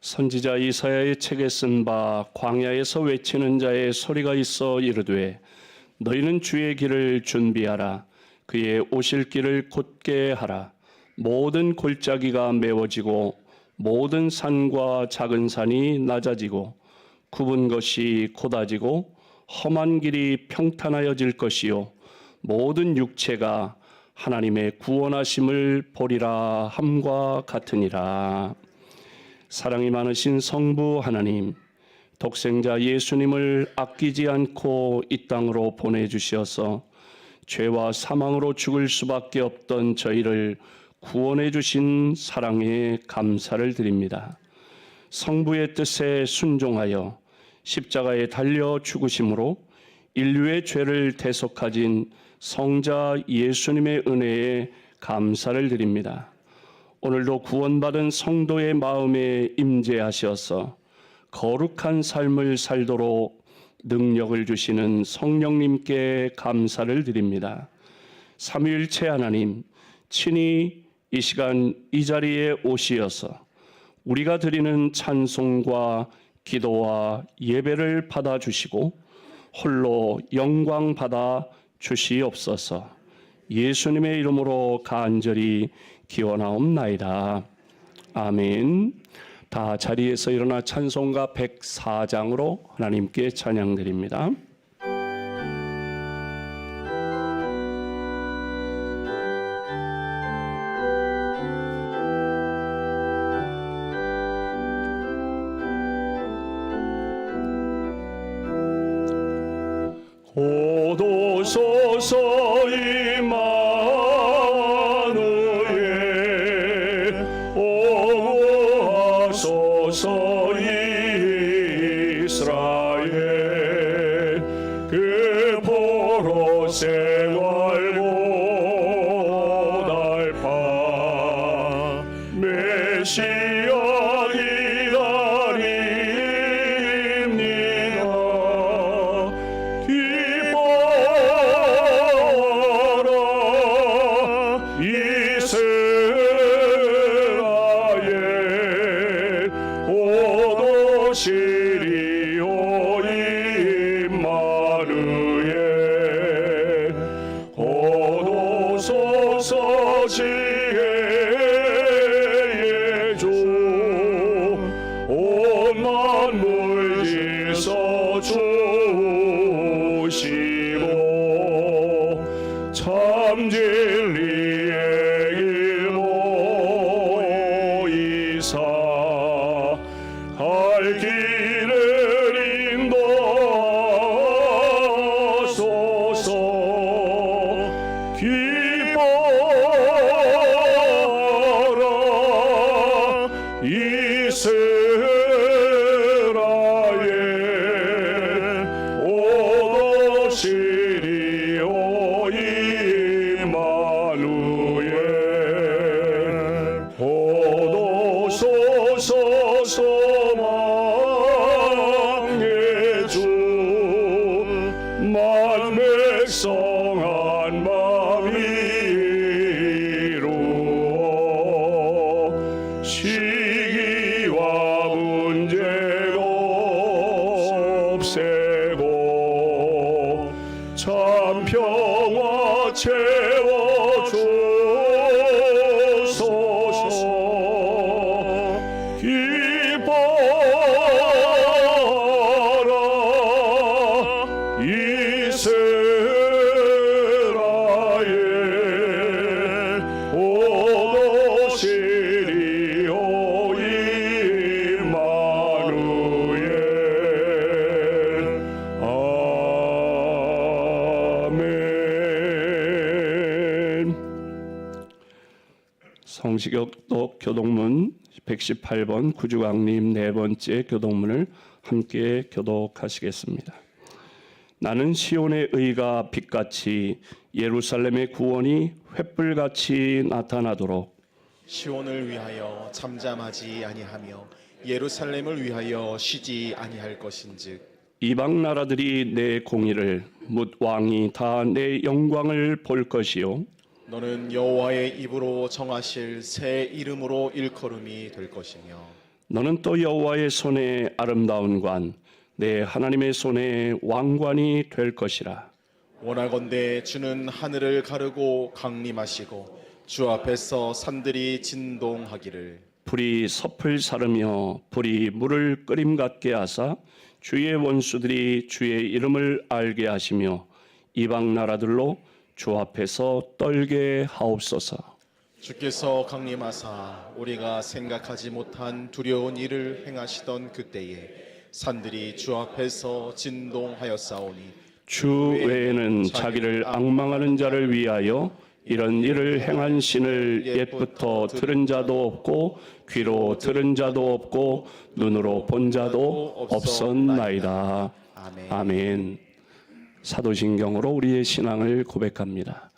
선지자 이사야의 책에 쓴 바 광야에서 외치는 자의 소리가 있어 이르되 너희는 주의 길을 준비하라. 그의 오실 길을 곧게 하라. 모든 골짜기가 메워지고 모든 산과 작은 산이 낮아지고 굽은 것이 곧아지고 험한 길이 평탄하여질 것이요 모든 육체가 하나님의 구원하심을 보리라 함과 같으니라. 사랑이 많으신 성부 하나님, 독생자 예수님을 아끼지 않고 이 땅으로 보내주셔서 죄와 사망으로 죽을 수밖에 없던 저희를 구원해 주신 사랑에 감사를 드립니다. 성부의 뜻에 순종하여 십자가에 달려 죽으심으로 인류의 죄를 대속하신 성자 예수님의 은혜에 감사를 드립니다. 오늘도 구원받은 성도의 마음에 임재하셔서 거룩한 삶을 살도록 능력을 주시는 성령님께 감사를 드립니다. 삼위일체 하나님, 친히 이 시간 이 자리에 오시어서 우리가 드리는 찬송과 기도와 예배를 받아주시고 홀로 영광 받아 주시옵소서. 예수님의 이름으로 간절히 기원하옵나이다. 아멘. 다 자리에서 일어나 찬송가 104장으로 하나님께 찬양드립니다. 고도소서 이마누엘 오구하소서 이스라엘 그 포로 생활고 달파 메시아 지혜의 주 온 만물 질서 주시고 참 진리의 길 모이사 갈 길을 인도하소서. 이스라엘 오도시리오 이마누엘 오도소서 소망의 주 만백성 한 마음 이루어 시기와 문제가 없애고 참 평화 채워주소서. 기뻐라 이스라엘 오도시리오 이마누엘. 아멘. 성시교독 교독문 118번 구주강림 네 번째 교독문을 함께 교독하시겠습니다. 나는 시온의 의가 빛같이 예루살렘의 구원이 횃불같이 나타나도록 시온을 위하여 잠잠하지 아니하며 예루살렘을 위하여 쉬지 아니할 것인즉 이방 나라들이 내 공의를 뭇 왕이 다 내 영광을 볼 것이요 너는 여호와의 입으로 정하실 새 이름으로 일컬음이 될 것이며 너는 또 여호와의 손에 아름다운 관, 내 하나님의 손에 왕관이 될 것이라. 원하건대 주는 하늘을 가르고 강림하시고 주 앞에서 산들이 진동하기를. 불이 섭을 사르며 불이 물을 끓임 같게 하사 주의 원수들이 주의 이름을 알게 하시며 이방 나라들로 주 앞에서 떨게 하옵소서. 주께서 강림하사 우리가 생각하지 못한 두려운 일을 행하시던 그때에 산들이 주 앞에서 진동하였사오니 주 외에는 자기를 악망하는 자를 위하여 이런 일을 행한 신을 옛부터 들은 자도 없고 귀로 들은 자도 없고 눈으로 본 자도 없었나이다. 아멘. 사도신경으로 우리의 신앙을 고백합니다.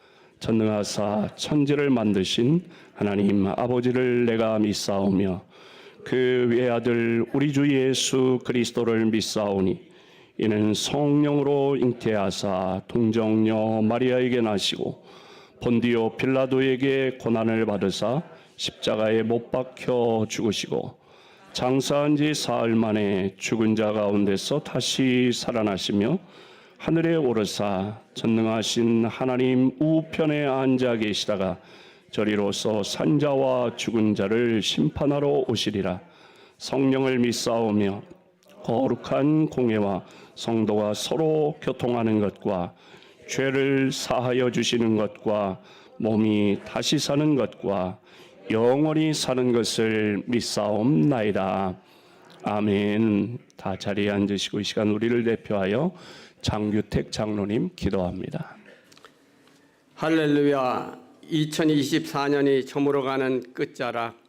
전능하사 천지를 만드신 하나님 아버지를 내가 믿사오며 그 외아들 우리 주 예수 그리스도를 믿사오니 이는 성령으로 잉태하사 동정녀 마리아에게 나시고 본디오 빌라도에게 고난을 받으사 십자가에 못 박혀 죽으시고 장사한 지 사흘 만에 죽은 자 가운데서 다시 살아나시며 하늘에 오르사 전능하신 하나님 우편에 앉아 계시다가 저리로서 산자와 죽은 자를 심판하러 오시리라. 성령을 믿사오며 거룩한 공회와 성도가 서로 교통하는 것과 죄를 사하여 주시는 것과 몸이 다시 사는 것과 영원히 사는 것을 믿사옵나이다. 아멘. 다 자리에 앉으시고 이 시간 우리를 대표하여 장규택 장로님 기도합니다. 할렐루야. 2024년이 저물어가는 끝자락,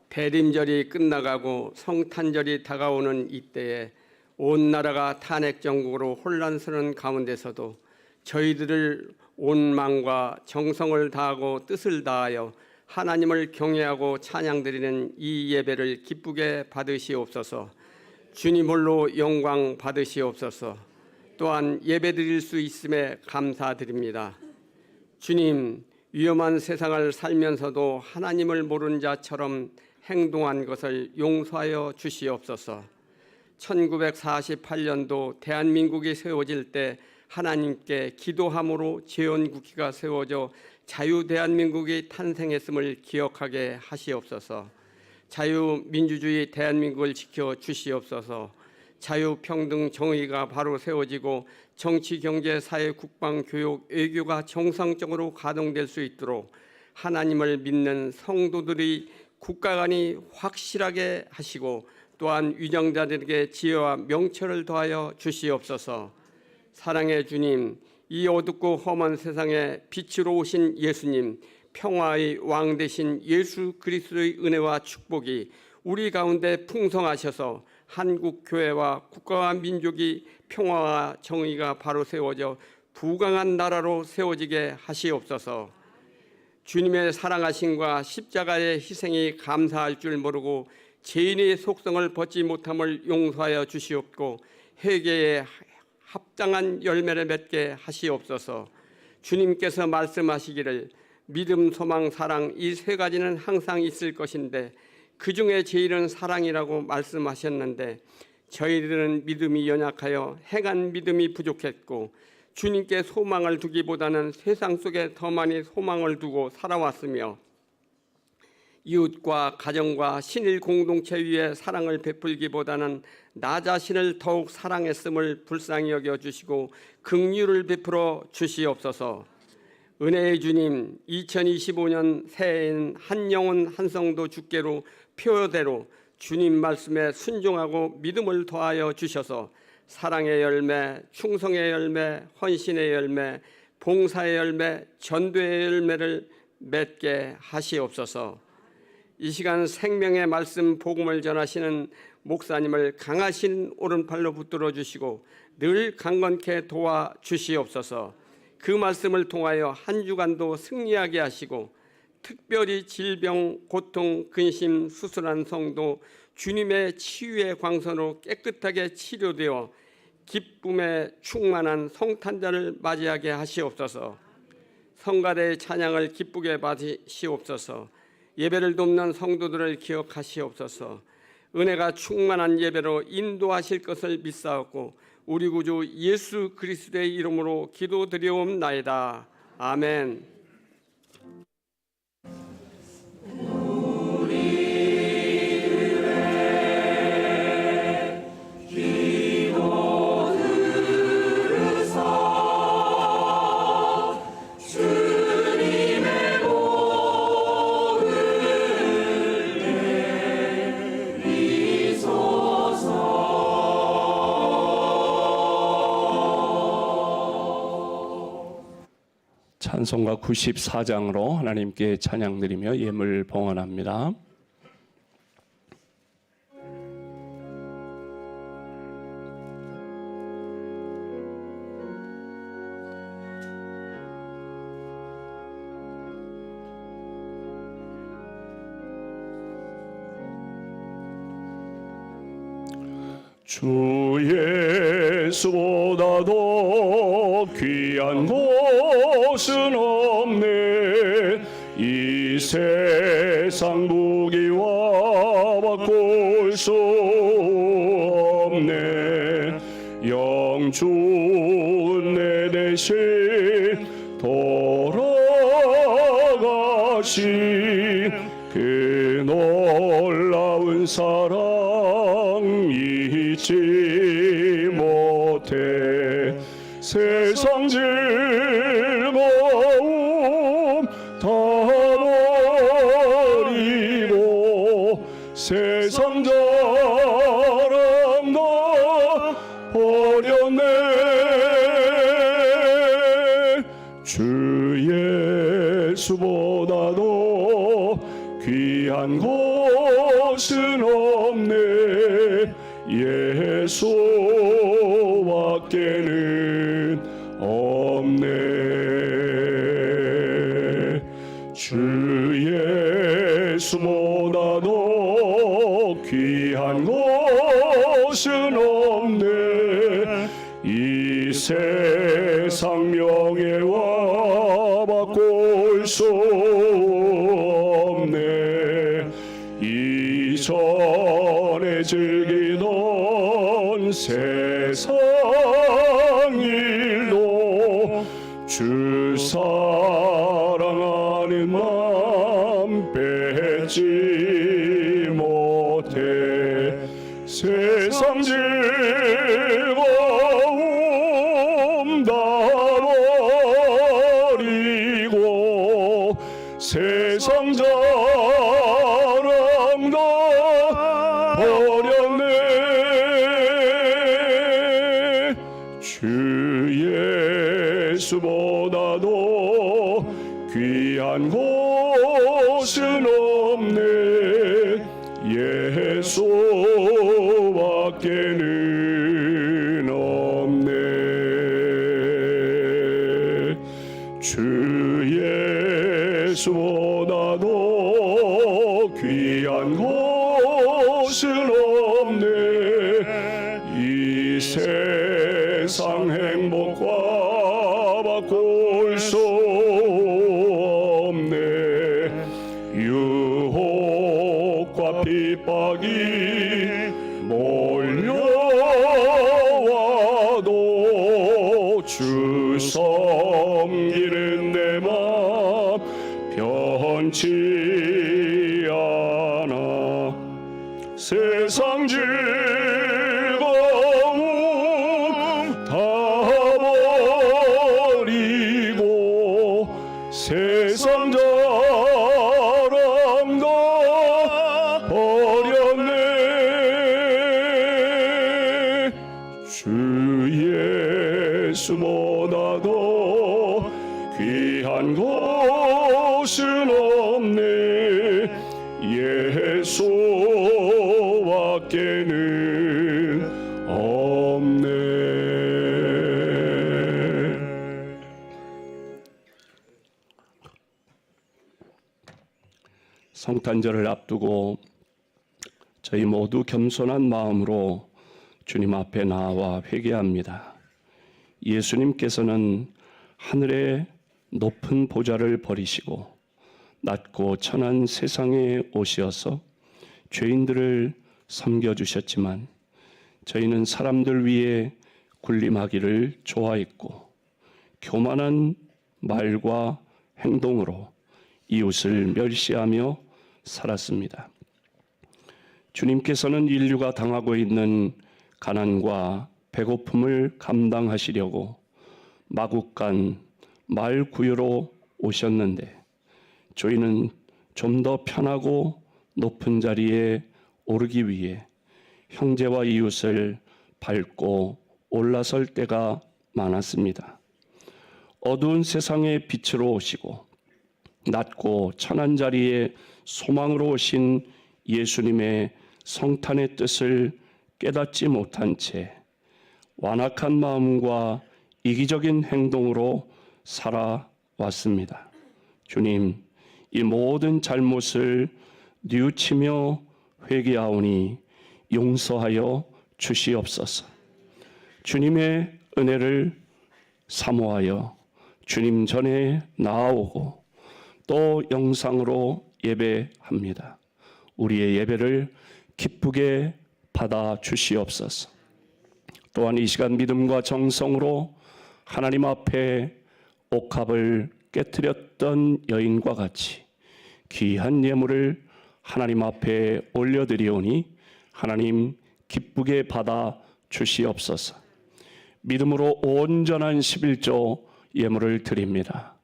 대림절이 끝나가고 성탄절이 다가오는 이때에 온 나라가 탄핵정국으로 혼란스러운 가운데서도 저희들을 온 마음과 정성을 다하고 뜻을 다하여 하나님을 경외하고 찬양드리는 이 예배를 기쁘게 받으시옵소서. 주님 홀로 영광 받으시옵소서. 또한 예배드릴 수 있음에 감사드립니다. 주님, 위험한 세상을 살면서도 하나님을 모르는 자처럼 행동한 것을 용서하여 주시옵소서. 1948년도 대한민국이 세워질 때 하나님께 기도함으로 재헌국회가 세워져 자유대한민국이 탄생했음을 기억하게 하시옵소서. 자유민주주의 대한민국을 지켜 주시옵소서. 자유평등 정의가 바로 세워지고 정치, 경제, 사회, 국방, 교육, 외교가 정상적으로 가동될 수 있도록 하나님을 믿는 성도들이 국가관이 확실하게 하시고 또한 위정자들에게 지혜와 명철을 더하여 주시옵소서. 사랑의 주님, 이 어둡고 험한 세상에 빛으로 오신 예수님, 평화의 왕 되신 예수 그리스도의 은혜와 축복이 우리 가운데 풍성하셔서 한국 교회와 국가와 민족이 평화와 정의가 바로 세워져 부강한 나라로 세워지게 하시옵소서. 주님의 사랑하심과 십자가의 희생이 감사할 줄 모르고 죄인의 속성을 벗지 못함을 용서하여 주시옵고 회개에 합당한 열매를 맺게 하시옵소서. 주님께서 말씀하시기를 믿음, 소망, 사랑 이 세 가지는 항상 있을 것인데 그 중에 제일은 사랑이라고 말씀하셨는데 저희들은 믿음이 연약하여 행한 믿음이 부족했고 주님께 소망을 두기보다는 세상 속에 더 많이 소망을 두고 살아왔으며 이웃과 가정과 신일 공동체 위에 사랑을 베풀기보다는 나 자신을 더욱 사랑했음을 불쌍히 여겨주시고 긍휼을 베풀어 주시옵소서. 은혜의 주님, 2025년 새해에는 한 영혼 한 성도 주께로 표대로 주님 말씀에 순종하고 믿음을 더하여 주셔서 사랑의 열매, 충성의 열매, 헌신의 열매, 봉사의 열매, 전도의 열매를 맺게 하시옵소서. 이 시간 생명의 말씀 복음을 전하시는 목사님을 강하신 오른팔로 붙들어 주시고 늘 강건케 도와 주시옵소서. 그 말씀을 통하여 한 주간도 승리하게 하시고 특별히 질병, 고통, 근심, 수술한 성도 주님의 치유의 광선으로 깨끗하게 치료되어 기쁨에 충만한 성탄절을 맞이하게 하시옵소서. 성가대의 찬양을 기쁘게 받으시옵소서. 예배를 돕는 성도들을 기억하시옵소서. 은혜가 충만한 예배로 인도하실 것을 믿사옵고 우리 구주 예수 그리스도의 이름으로 기도드리옵나이다. 아멘. 찬송가 94장으로 하나님께 찬양드리며 예물 봉헌합니다. 주 예수보다도 귀한 곳은 없네. 이 세상 무기와 바꿀 수 없네. 영주 내 대신 돌아가신 그 놀라운 사랑 잊지 못해. 세상 즐거움 다 버리고 세상 자랑 다 버렸네. 주 예수보다도 귀한 곳은 없네. 예수밖에는 없네. 주 예수보다도 귀한 곳은 없네. 이 세상 명예와 바꿀 수 없네. 이전에 즐기던 세상 일로 주 사랑하는 마음 뺏지 못해. 세상 즐거움 다 버리고 세상 자랑 다 버렸네. 주 예수보다도 귀한 곳은 없네. 예수밖에는 없네. 주 예수보다도 귀한 곳은 없네. 이 세상 행복과 바꿀 수 없네. 유혹과 핍박이 몰려와도 주 섬기는 내 맘 변치 않아. 세상 즐거움 다 버리고 세상 자랑 다 버렸네. 주 예수보다도 귀한 곳은 없네. 예수밖에는 없네. 성탄절을 앞두고 저희 모두 겸손한 마음으로 주님 앞에 나와 회개합니다. 예수님께서는 하늘의 높은 보좌를 버리시고 낮고 천한 세상에 오시어서 죄인들을 섬겨주셨지만 저희는 사람들 위해 군림하기를 좋아했고 교만한 말과 행동으로 이웃을 멸시하며 살았습니다. 주님께서는 인류가 당하고 있는 가난과 배고픔을 감당하시려고 마국간 말 구유로 오셨는데 저희는 좀 더 편하고 높은 자리에 오르기 위해 형제와 이웃을 밟고 올라설 때가 많았습니다. 어두운 세상의 빛으로 오시고 낮고 천한 자리에 소망으로 오신 예수님의 성탄의 뜻을 깨닫지 못한 채 완악한 마음과 이기적인 행동으로 살아왔습니다. 주님, 이 모든 잘못을 뉘우치며 회개하오니 용서하여 주시옵소서. 주님의 은혜를 사모하여 주님 전에 나아오고 또 영상으로 예배합니다. 우리의 예배를 기쁘게 받아 주시옵소서. 또한 이 시간 믿음과 정성으로 하나님 앞에 옥합을 깨뜨렸던 여인과 같이 귀한 예물을 하나님 앞에 올려드리오니 하나님 기쁘게 받아 주시옵소서. 믿음으로 온전한 11조 예물을 드립니다.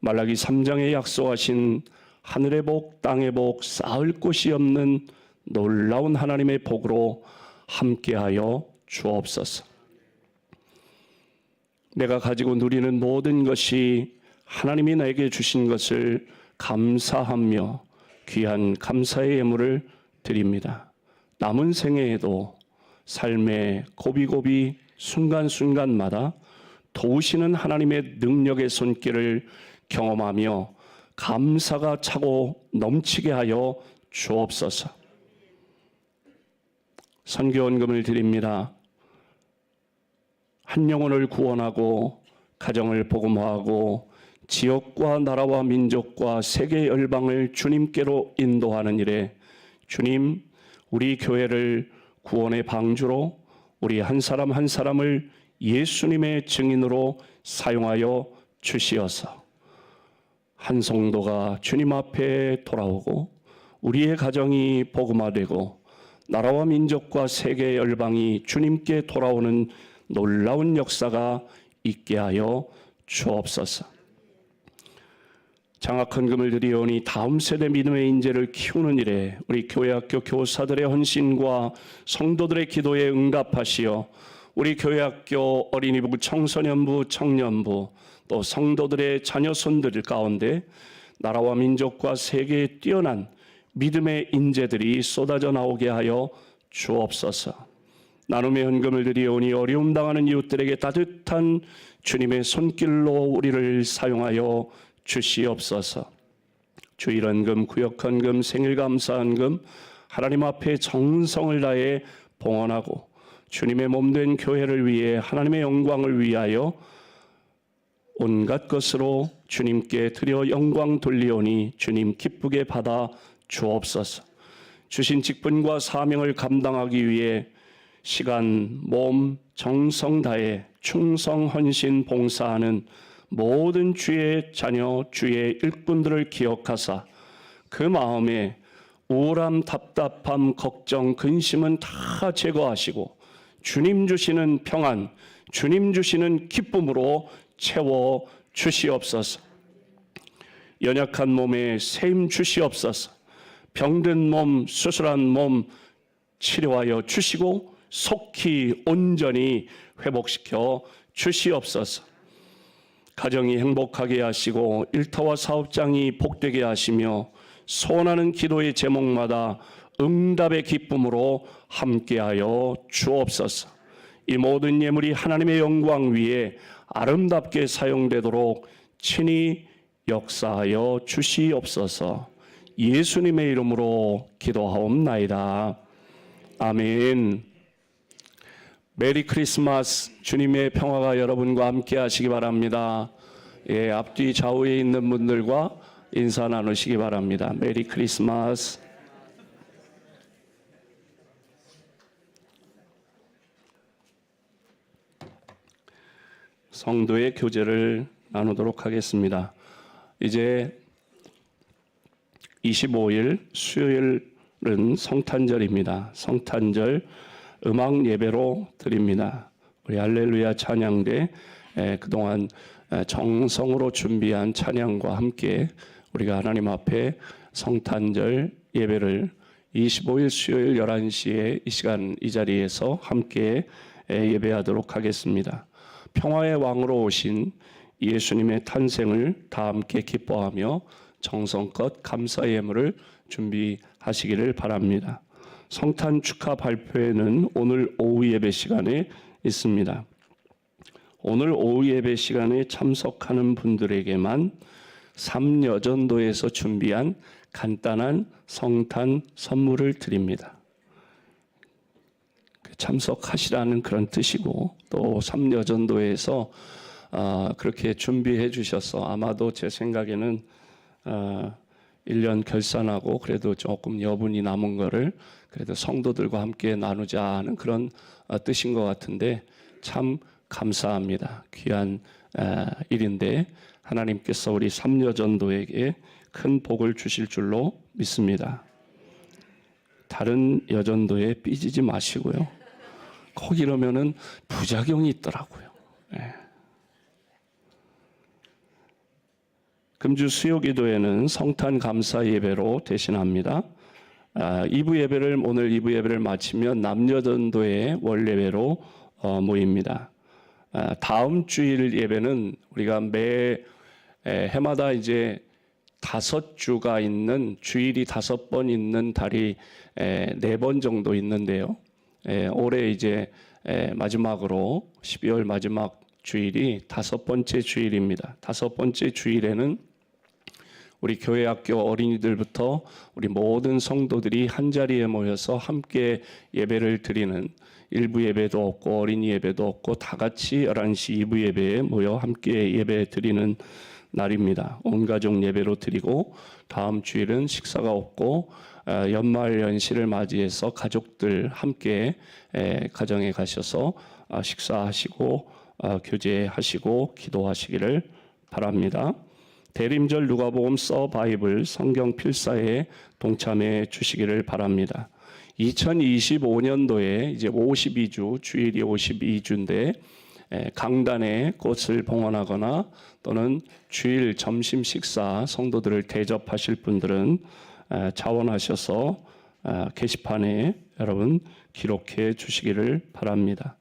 말라기 3장에 약속하신 하늘의 복 땅의 복 쌓을 곳이 없는 놀라운 하나님의 복으로 함께하여 주옵소서. 내가 가지고 누리는 모든 것이 하나님이 나에게 주신 것을 감사하며 귀한 감사의 예물을 드립니다. 남은 생애에도 삶의 고비고비 순간순간마다 도우시는 하나님의 능력의 손길을 경험하며 감사가 차고 넘치게 하여 주옵소서. 선교원금을 드립니다. 한 영혼을 구원하고 가정을 복음화하고 지역과 나라와 민족과 세계 열방을 주님께로 인도하는 일에 주님, 우리 교회를 구원의 방주로 우리 한 사람 한 사람을 예수님의 증인으로 사용하여 주시어서 한 성도가 주님 앞에 돌아오고 우리의 가정이 복음화되고 나라와 민족과 세계 열방이 주님께 돌아오는 놀라운 역사가 있게 하여 주옵소서. 장학헌금을 드리오니 다음 세대 믿음의 인재를 키우는 일에 우리 교회학교 교사들의 헌신과 성도들의 기도에 응답하시어 우리 교회학교 어린이부, 청소년부, 청년부 또 성도들의 자녀손들 가운데 나라와 민족과 세계에 뛰어난 믿음의 인재들이 쏟아져 나오게 하여 주옵소서. 나눔의 헌금을 드리오니 어려움 당하는 이웃들에게 따뜻한 주님의 손길로 우리를 사용하여 주시옵소서. 주일헌금, 구역헌금, 생일감사헌금 하나님 앞에 정성을 다해 봉헌하고 주님의 몸된 교회를 위해 하나님의 영광을 위하여 온갖 것으로 주님께 드려 영광 돌리오니 주님 기쁘게 받아 주옵소서. 주신 직분과 사명을 감당하기 위해 시간, 몸, 정성 다해 충성, 헌신, 봉사하는 모든 주의 자녀, 주의 일꾼들을 기억하사 그 마음에 우울함, 답답함, 걱정, 근심은 다 제거하시고 주님 주시는 평안, 주님 주시는 기쁨으로 채워 주시옵소서. 연약한 몸에 세임 주시옵소서. 병든 몸, 수술한 몸 치료하여 주시고 속히 온전히 회복시켜 주시옵소서. 가정이 행복하게 하시고 일터와 사업장이 복되게 하시며 소원하는 기도의 제목마다 응답의 기쁨으로 함께하여 주옵소서. 이 모든 예물이 하나님의 영광 위에 아름답게 사용되도록 친히 역사하여 주시옵소서. 예수님의 이름으로 기도하옵나이다. 아멘. 메리 크리스마스. 주님의 평화가 여러분과 함께 하시기 바랍니다. 예, 앞뒤 좌우에 있는 분들과 인사 나누시기 바랍니다. 메리 크리스마스. 성도의 교제를 나누도록 하겠습니다. 이제 25일 수요일은 성탄절입니다. 성탄절 음악 예배로 드립니다. 우리 할렐루야 찬양대 그동안 정성으로 준비한 찬양과 함께 우리가 하나님 앞에 성탄절 예배를 25일 수요일 11시에 이 시간 이 자리에서 함께 예배하도록 하겠습니다. 평화의 왕으로 오신 예수님의 탄생을 다 함께 기뻐하며 정성껏 감사 예물을 준비하시기를 바랍니다. 성탄 축하 발표회는 오늘 오후 예배 시간에 있습니다. 오늘 오후 예배 시간에 참석하는 분들에게만 삼여전도에서 준비한 간단한 성탄 선물을 드립니다. 참석하시라는 그런 뜻이고, 또 삼여전도에서 그렇게 준비해 주셔서 아마도 제 생각에는 1년 결산하고 그래도 조금 여분이 남은 거를 그래도 성도들과 함께 나누자 하는 그런 뜻인 것 같은데, 참 감사합니다. 귀한 일인데 하나님께서 우리 삼여전도에게 큰 복을 주실 줄로 믿습니다. 다른 여전도에 삐지지 마시고요. 거기 이러면은 부작용이 있더라고요. 금주 수요기도회는 성탄 감사 예배로 대신합니다. 오늘 2부 예배를 마치면 남여전도회 월예배로 모입니다. 다음 주일 예배는 우리가 해마다 이제 5주가 있는 주일이 5번 있는 달이 4번 정도 있는데요. 올해 이제 마지막으로 12월 마지막 주일이 5번째 주일입니다. 5번째 주일에는 우리 교회 학교 어린이들부터 우리 모든 성도들이 한 자리에 모여서 함께 예배를 드리는, 일부 예배도 없고 어린이 예배도 없고 다 같이 11시 2부 예배에 모여 함께 예배 드리는 날입니다. 온 가족 예배로 드리고, 다음 주일은 식사가 없고 연말 연시를 맞이해서 가족들 함께 가정에 가셔서 식사하시고 교제하시고 기도하시기를 바랍니다. 대림절 누가복음 바이블 성경 필사에 동참해 주시기를 바랍니다. 2025년도에 이제 52주 주일이 52주인데 강단에 꽃을 봉헌하거나 또는 주일 점심 식사 성도들을 대접하실 분들은 자원하셔서 게시판에 여러분 기록해 주시기를 바랍니다.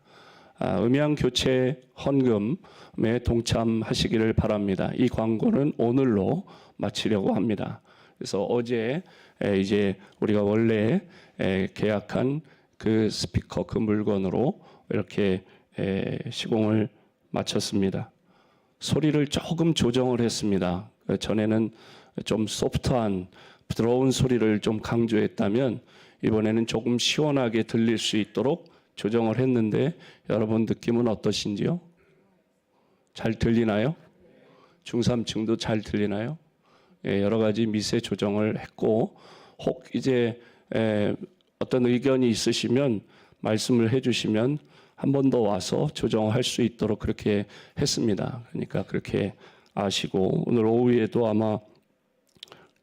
음양 교체 헌금에 동참하시기를 바랍니다. 이 광고는 오늘로 마치려고 합니다. 그래서 어제 이제 우리가 원래 계약한 그 스피커 그 물건으로 이렇게 시공을 마쳤습니다. 소리를 조금 조정을 했습니다. 전에는 좀 소프트한 부드러운 소리를 좀 강조했다면 이번에는 조금 시원하게 들릴 수 있도록 조정을 했는데 여러분 느낌은 어떠신지요? 잘 들리나요? 중삼층도 잘 들리나요? 여러 가지 미세 조정을 했고, 혹 이제 어떤 의견이 있으시면 말씀을 해주시면 한 번 더 와서 조정할 수 있도록 그렇게 했습니다. 그러니까 그렇게 아시고, 오늘 오후에도 아마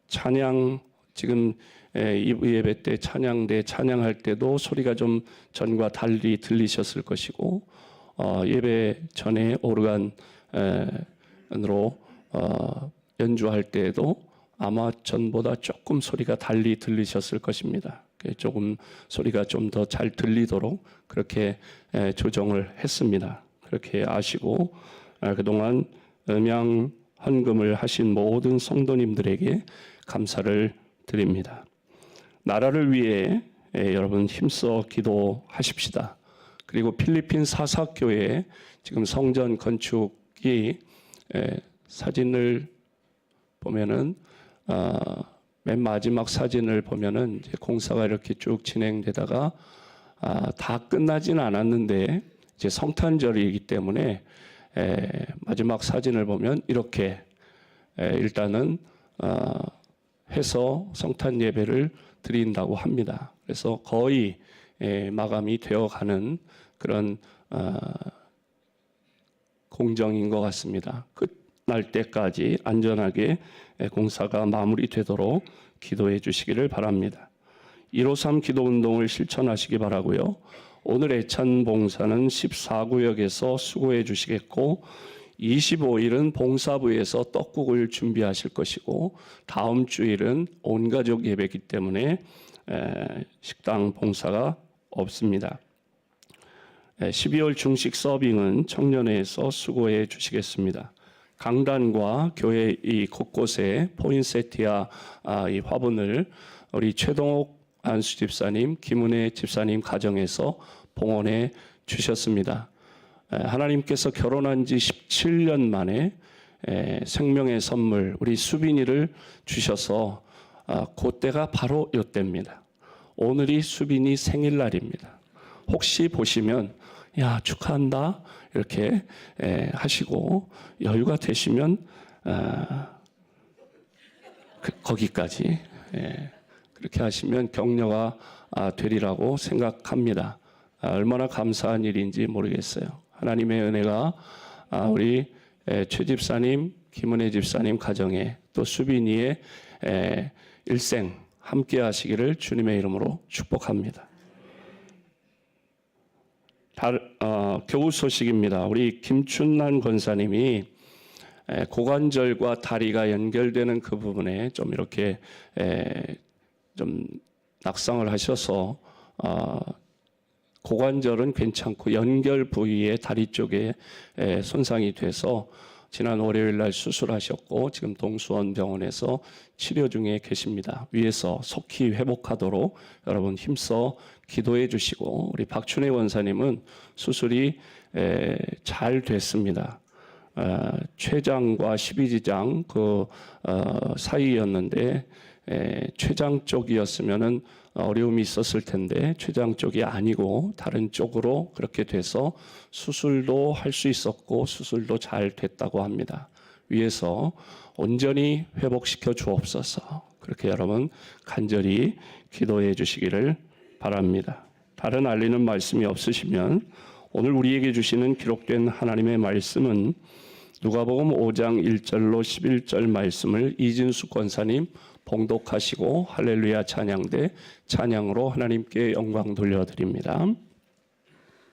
찬양 지금 2부 예배 때 찬양할 때도 소리가 좀 전과 달리 들리셨을 것이고, 예배 전에 오르간으로 연주할 때에도 아마 전보다 조금 소리가 달리 들리셨을 것입니다. 조금 소리가 좀 더 잘 들리도록 그렇게 조정을 했습니다. 그렇게 아시고, 그동안 음양 헌금을 하신 모든 성도님들에게 감사를 드립니다. 나라를 위해 여러분 힘써 기도하십시다. 그리고 필리핀 사사교회 지금 성전 건축이 사진을 보면은 맨 마지막 사진을 보면은 이제 공사가 이렇게 쭉 진행되다가 다 끝나지는 않았는데 이제 성탄절이기 때문에 마지막 사진을 보면 이렇게 일단은 해서 성탄 예배를 드린다고 합니다. 그래서 거의 마감이 되어가는 그런 공정인 것 같습니다. 끝날 때까지 안전하게 공사가 마무리되도록 기도해 주시기를 바랍니다. 153 기도운동을 실천하시기 바라고요. 오늘 애찬 봉사는 14구역에서 수고해 주시겠고 25일은 봉사부에서 떡국을 준비하실 것이고 다음 주일은 온가족 예배이기 때문에 식당 봉사가 없습니다. 12월 중식 서빙은 청년회에서 수고해 주시겠습니다. 강단과 교회 이 곳곳에 포인세티아 이 화분을 우리 최동옥 안수 집사님, 김은혜 집사님 가정에서 봉헌해 주셨습니다. 하나님께서 결혼한 지 17년 만에 생명의 선물 우리 수빈이를 주셔서 그때가 바로 이때입니다. 오늘이 수빈이 생일날입니다. 혹시 보시면 야 축하한다 이렇게 하시고 여유가 되시면 거기까지 그렇게 하시면 격려가 되리라고 생각합니다. 얼마나 감사한 일인지 모르겠어요. 하나님의 은혜가 우리 최 집사님, 김은혜 집사님 가정에 또 수빈이의 일생 함께 하시기를 주님의 이름으로 축복합니다. 교우 소식입니다. 우리 김춘란 권사님이 고관절과 다리가 연결되는 그 부분에 좀 이렇게 좀 낙상을 하셔서 고관절은 괜찮고 연결 부위에 다리 쪽에 손상이 돼서 지난 월요일 날 수술하셨고 지금 동수원 병원에서 치료 중에 계십니다. 위에서 속히 회복하도록 여러분 힘써 기도해 주시고 우리 박춘혜 원사님은 수술이 잘 됐습니다. 췌장과 12지장 그 사이였는데 췌장 쪽이었으면은 어려움이 있었을 텐데 췌장 쪽이 아니고 다른 쪽으로 그렇게 돼서 수술도 할 수 있었고 수술도 잘 됐다고 합니다. 위에서 온전히 회복시켜 주옵소서. 그렇게 여러분 간절히 기도해 주시기를 바랍니다. 다른 알리는 말씀이 없으시면 오늘 우리에게 주시는 기록된 하나님의 말씀은 누가복음 5장 1절로 11절 말씀을 이진수 권사님 봉독하시고 할렐루야 찬양대 찬양으로 하나님께 영광 돌려드립니다.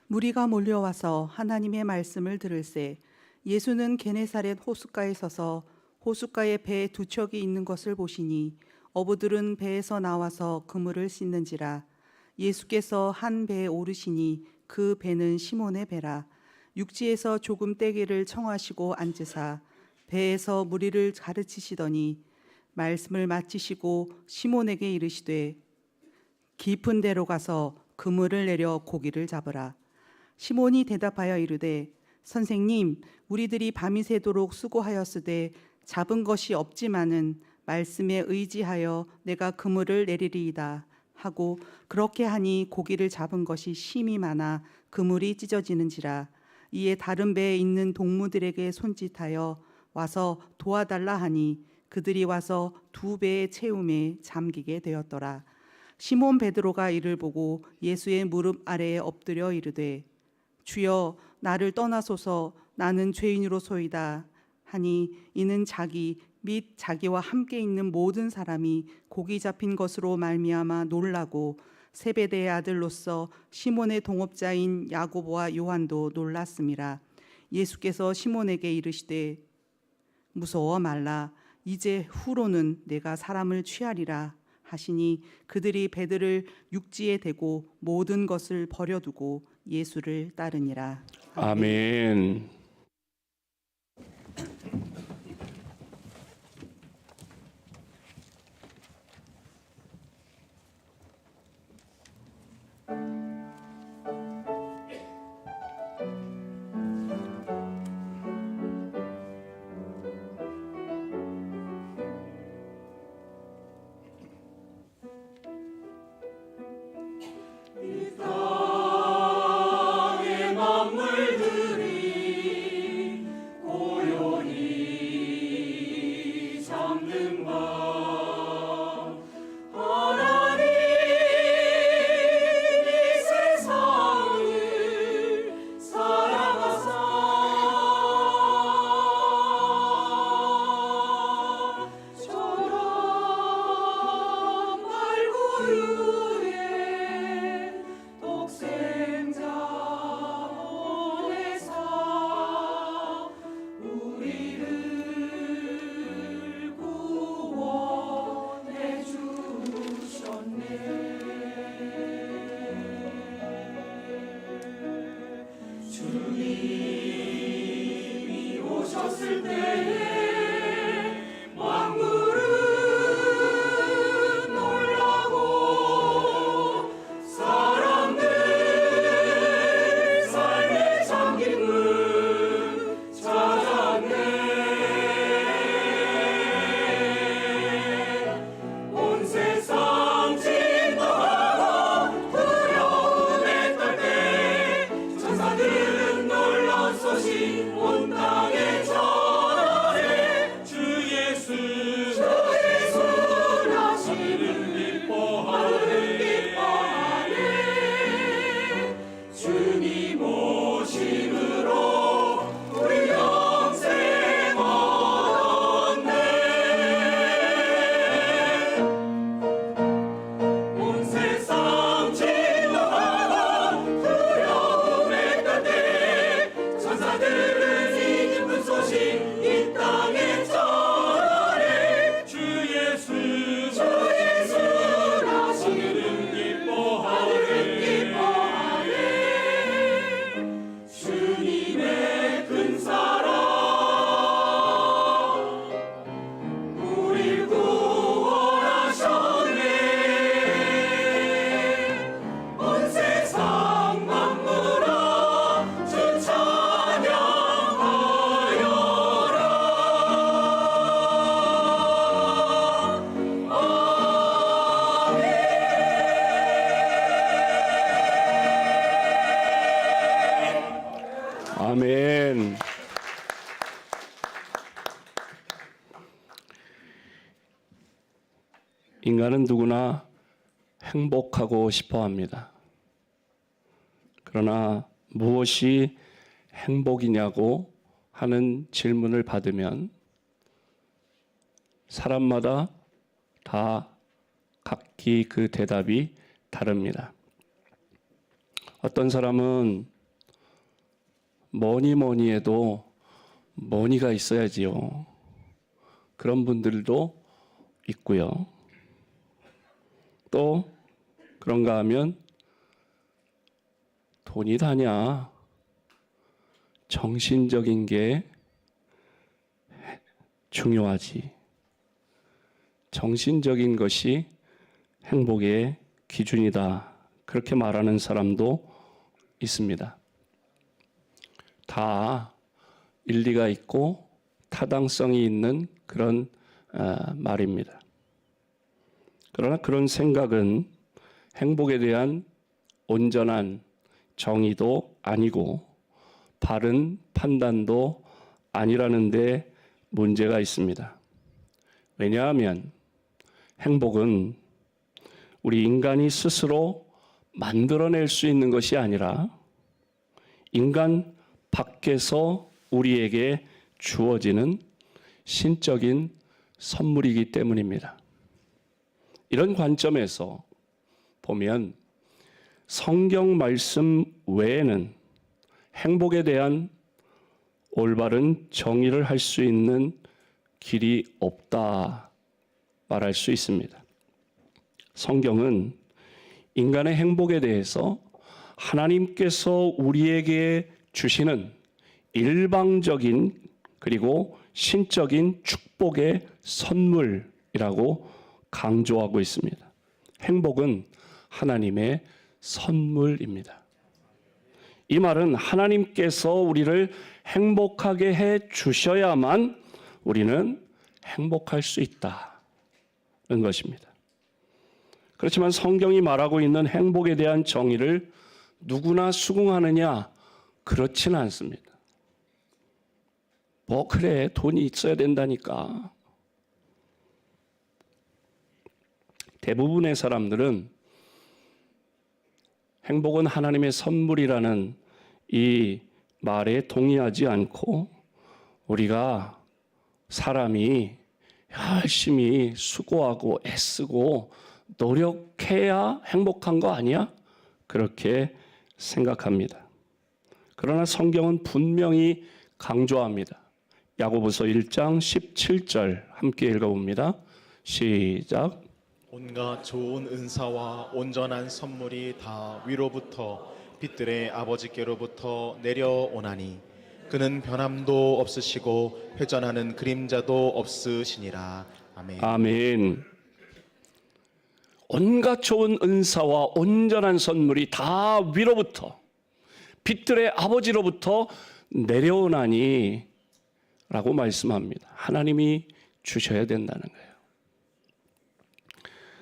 무리가 몰려와서 하나님의 말씀을 들을새 예수는 게네사렛 호숫가에 서서 호숫가에 배 두 척이 있는 것을 보시니 어부들은 배에서 나와서 그물을 씻는지라. 예수께서 한 배에 오르시니 그 배는 시몬의 배라. 육지에서 조금 떼기를 청하시고 앉으사 배에서 무리를 가르치시더니 말씀을 마치시고 시몬에게 이르시되 깊은 데로 가서 그물을 내려 고기를 잡으라. 시몬이 대답하여 이르되 선생님 우리들이 밤이 새도록 수고하였으되 잡은 것이 없지만은 말씀에 의지하여 내가 그물을 내리리이다 하고 그렇게 하니 고기를 잡은 것이 심히 많아 그물이 찢어지는지라. 이에 다른 배에 있는 동무들에게 손짓하여 와서 도와달라 하니 그들이 와서 두 배의 채움에 잠기게 되었더라. 시몬 베드로가 이를 보고 예수의 무릎 아래에 엎드려 이르되 주여 나를 떠나소서 나는 죄인으로소이다 하니 이는 자기 및 자기와 함께 있는 모든 사람이 고기 잡힌 것으로 말미암아 놀라고 세베대의 아들로서 시몬의 동업자인 야고보와 요한도 놀랐음이라. 예수께서 시몬에게 이르시되 무서워 말라 이제 후로는 내가 사람을 취하리라 하시니 그들이 배들을 육지에 대고 모든 것을 버려두고 예수를 따르니라. 아멘. 땅의 만물들이 아멘. 인간은 누구나 행복하고 싶어 합니다. 그러나 무엇이 행복이냐고 하는 질문을 받으면 사람마다 다 각기 그 대답이 다릅니다. 어떤 사람은 뭐니 해도 머니가 있어야지요. 그런 분들도 있고요. 또 그런가 하면 돈이 다냐, 정신적인 게 중요하지. 정신적인 것이 행복의 기준이다. 그렇게 말하는 사람도 있습니다. 다 일리가 있고 타당성이 있는 그런 말입니다. 그러나 그런 생각은 행복에 대한 온전한 정의도 아니고 바른 판단도 아니라는 데 문제가 있습니다. 왜냐하면 행복은 우리 인간이 스스로 만들어낼 수 있는 것이 아니라 인간 밖에서 우리에게 주어지는 신적인 선물이기 때문입니다. 이런 관점에서 보면 성경 말씀 외에는 행복에 대한 올바른 정의를 할 수 있는 길이 없다 말할 수 있습니다. 성경은 인간의 행복에 대해서 하나님께서 우리에게 주시는 일방적인 그리고 신적인 축복의 선물이라고 강조하고 있습니다. 행복은 하나님의 선물입니다. 이 말은 하나님께서 우리를 행복하게 해 주셔야만 우리는 행복할 수 있다는 것입니다. 그렇지만 성경이 말하고 있는 행복에 대한 정의를 누구나 수긍하느냐? 그렇지는 않습니다. 뭐 그래, 돈이 있어야 된다니까. 대부분의 사람들은 행복은 하나님의 선물이라는 이 말에 동의하지 않고 우리가 사람이 열심히 수고하고 애쓰고 노력해야 행복한 거 아니야? 그렇게 생각합니다. 그러나 성경은 분명히 강조합니다. 야고보서 1장 17절 함께 읽어봅니다. 시작. 온갖 좋은 은사와 온전한 선물이 다 위로부터 빛들의 아버지께로부터 내려오나니 그는 변함도 없으시고 회전하는 그림자도 없으시니라. 아멘. 아멘. 온갖 좋은 은사와 온전한 선물이 다 위로부터 빛들의 아버지로부터 내려오나니 라고 말씀합니다. 하나님이 주셔야 된다는 거예요.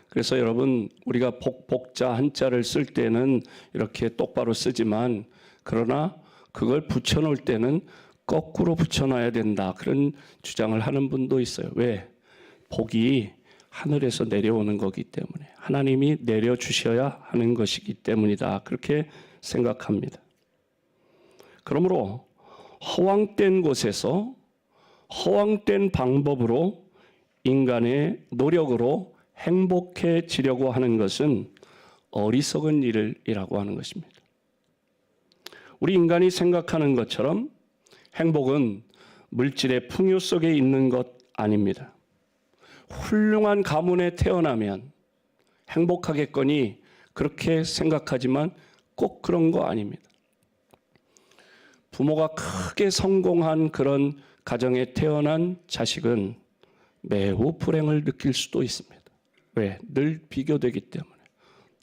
그래서 여러분, 우리가 복자 한자를 쓸 때는 이렇게 똑바로 쓰지만, 그러나 그걸 붙여놓을 때는 거꾸로 붙여놔야 된다, 그런 주장을 하는 분도 있어요. 왜? 복이 하늘에서 내려오는 거기 때문에, 하나님이 내려주셔야 하는 것이기 때문이다, 그렇게 생각합니다. 그러므로 허황된 곳에서 허황된 방법으로 인간의 노력으로 행복해지려고 하는 것은 어리석은 일이라고 하는 것입니다. 우리 인간이 생각하는 것처럼 행복은 물질의 풍요 속에 있는 것 아닙니다. 훌륭한 가문에 태어나면 행복하겠거니 그렇게 생각하지만 꼭 그런 거 아닙니다. 부모가 크게 성공한 그런 가정에 태어난 자식은 매우 불행을 느낄 수도 있습니다. 왜? 늘 비교되기 때문에.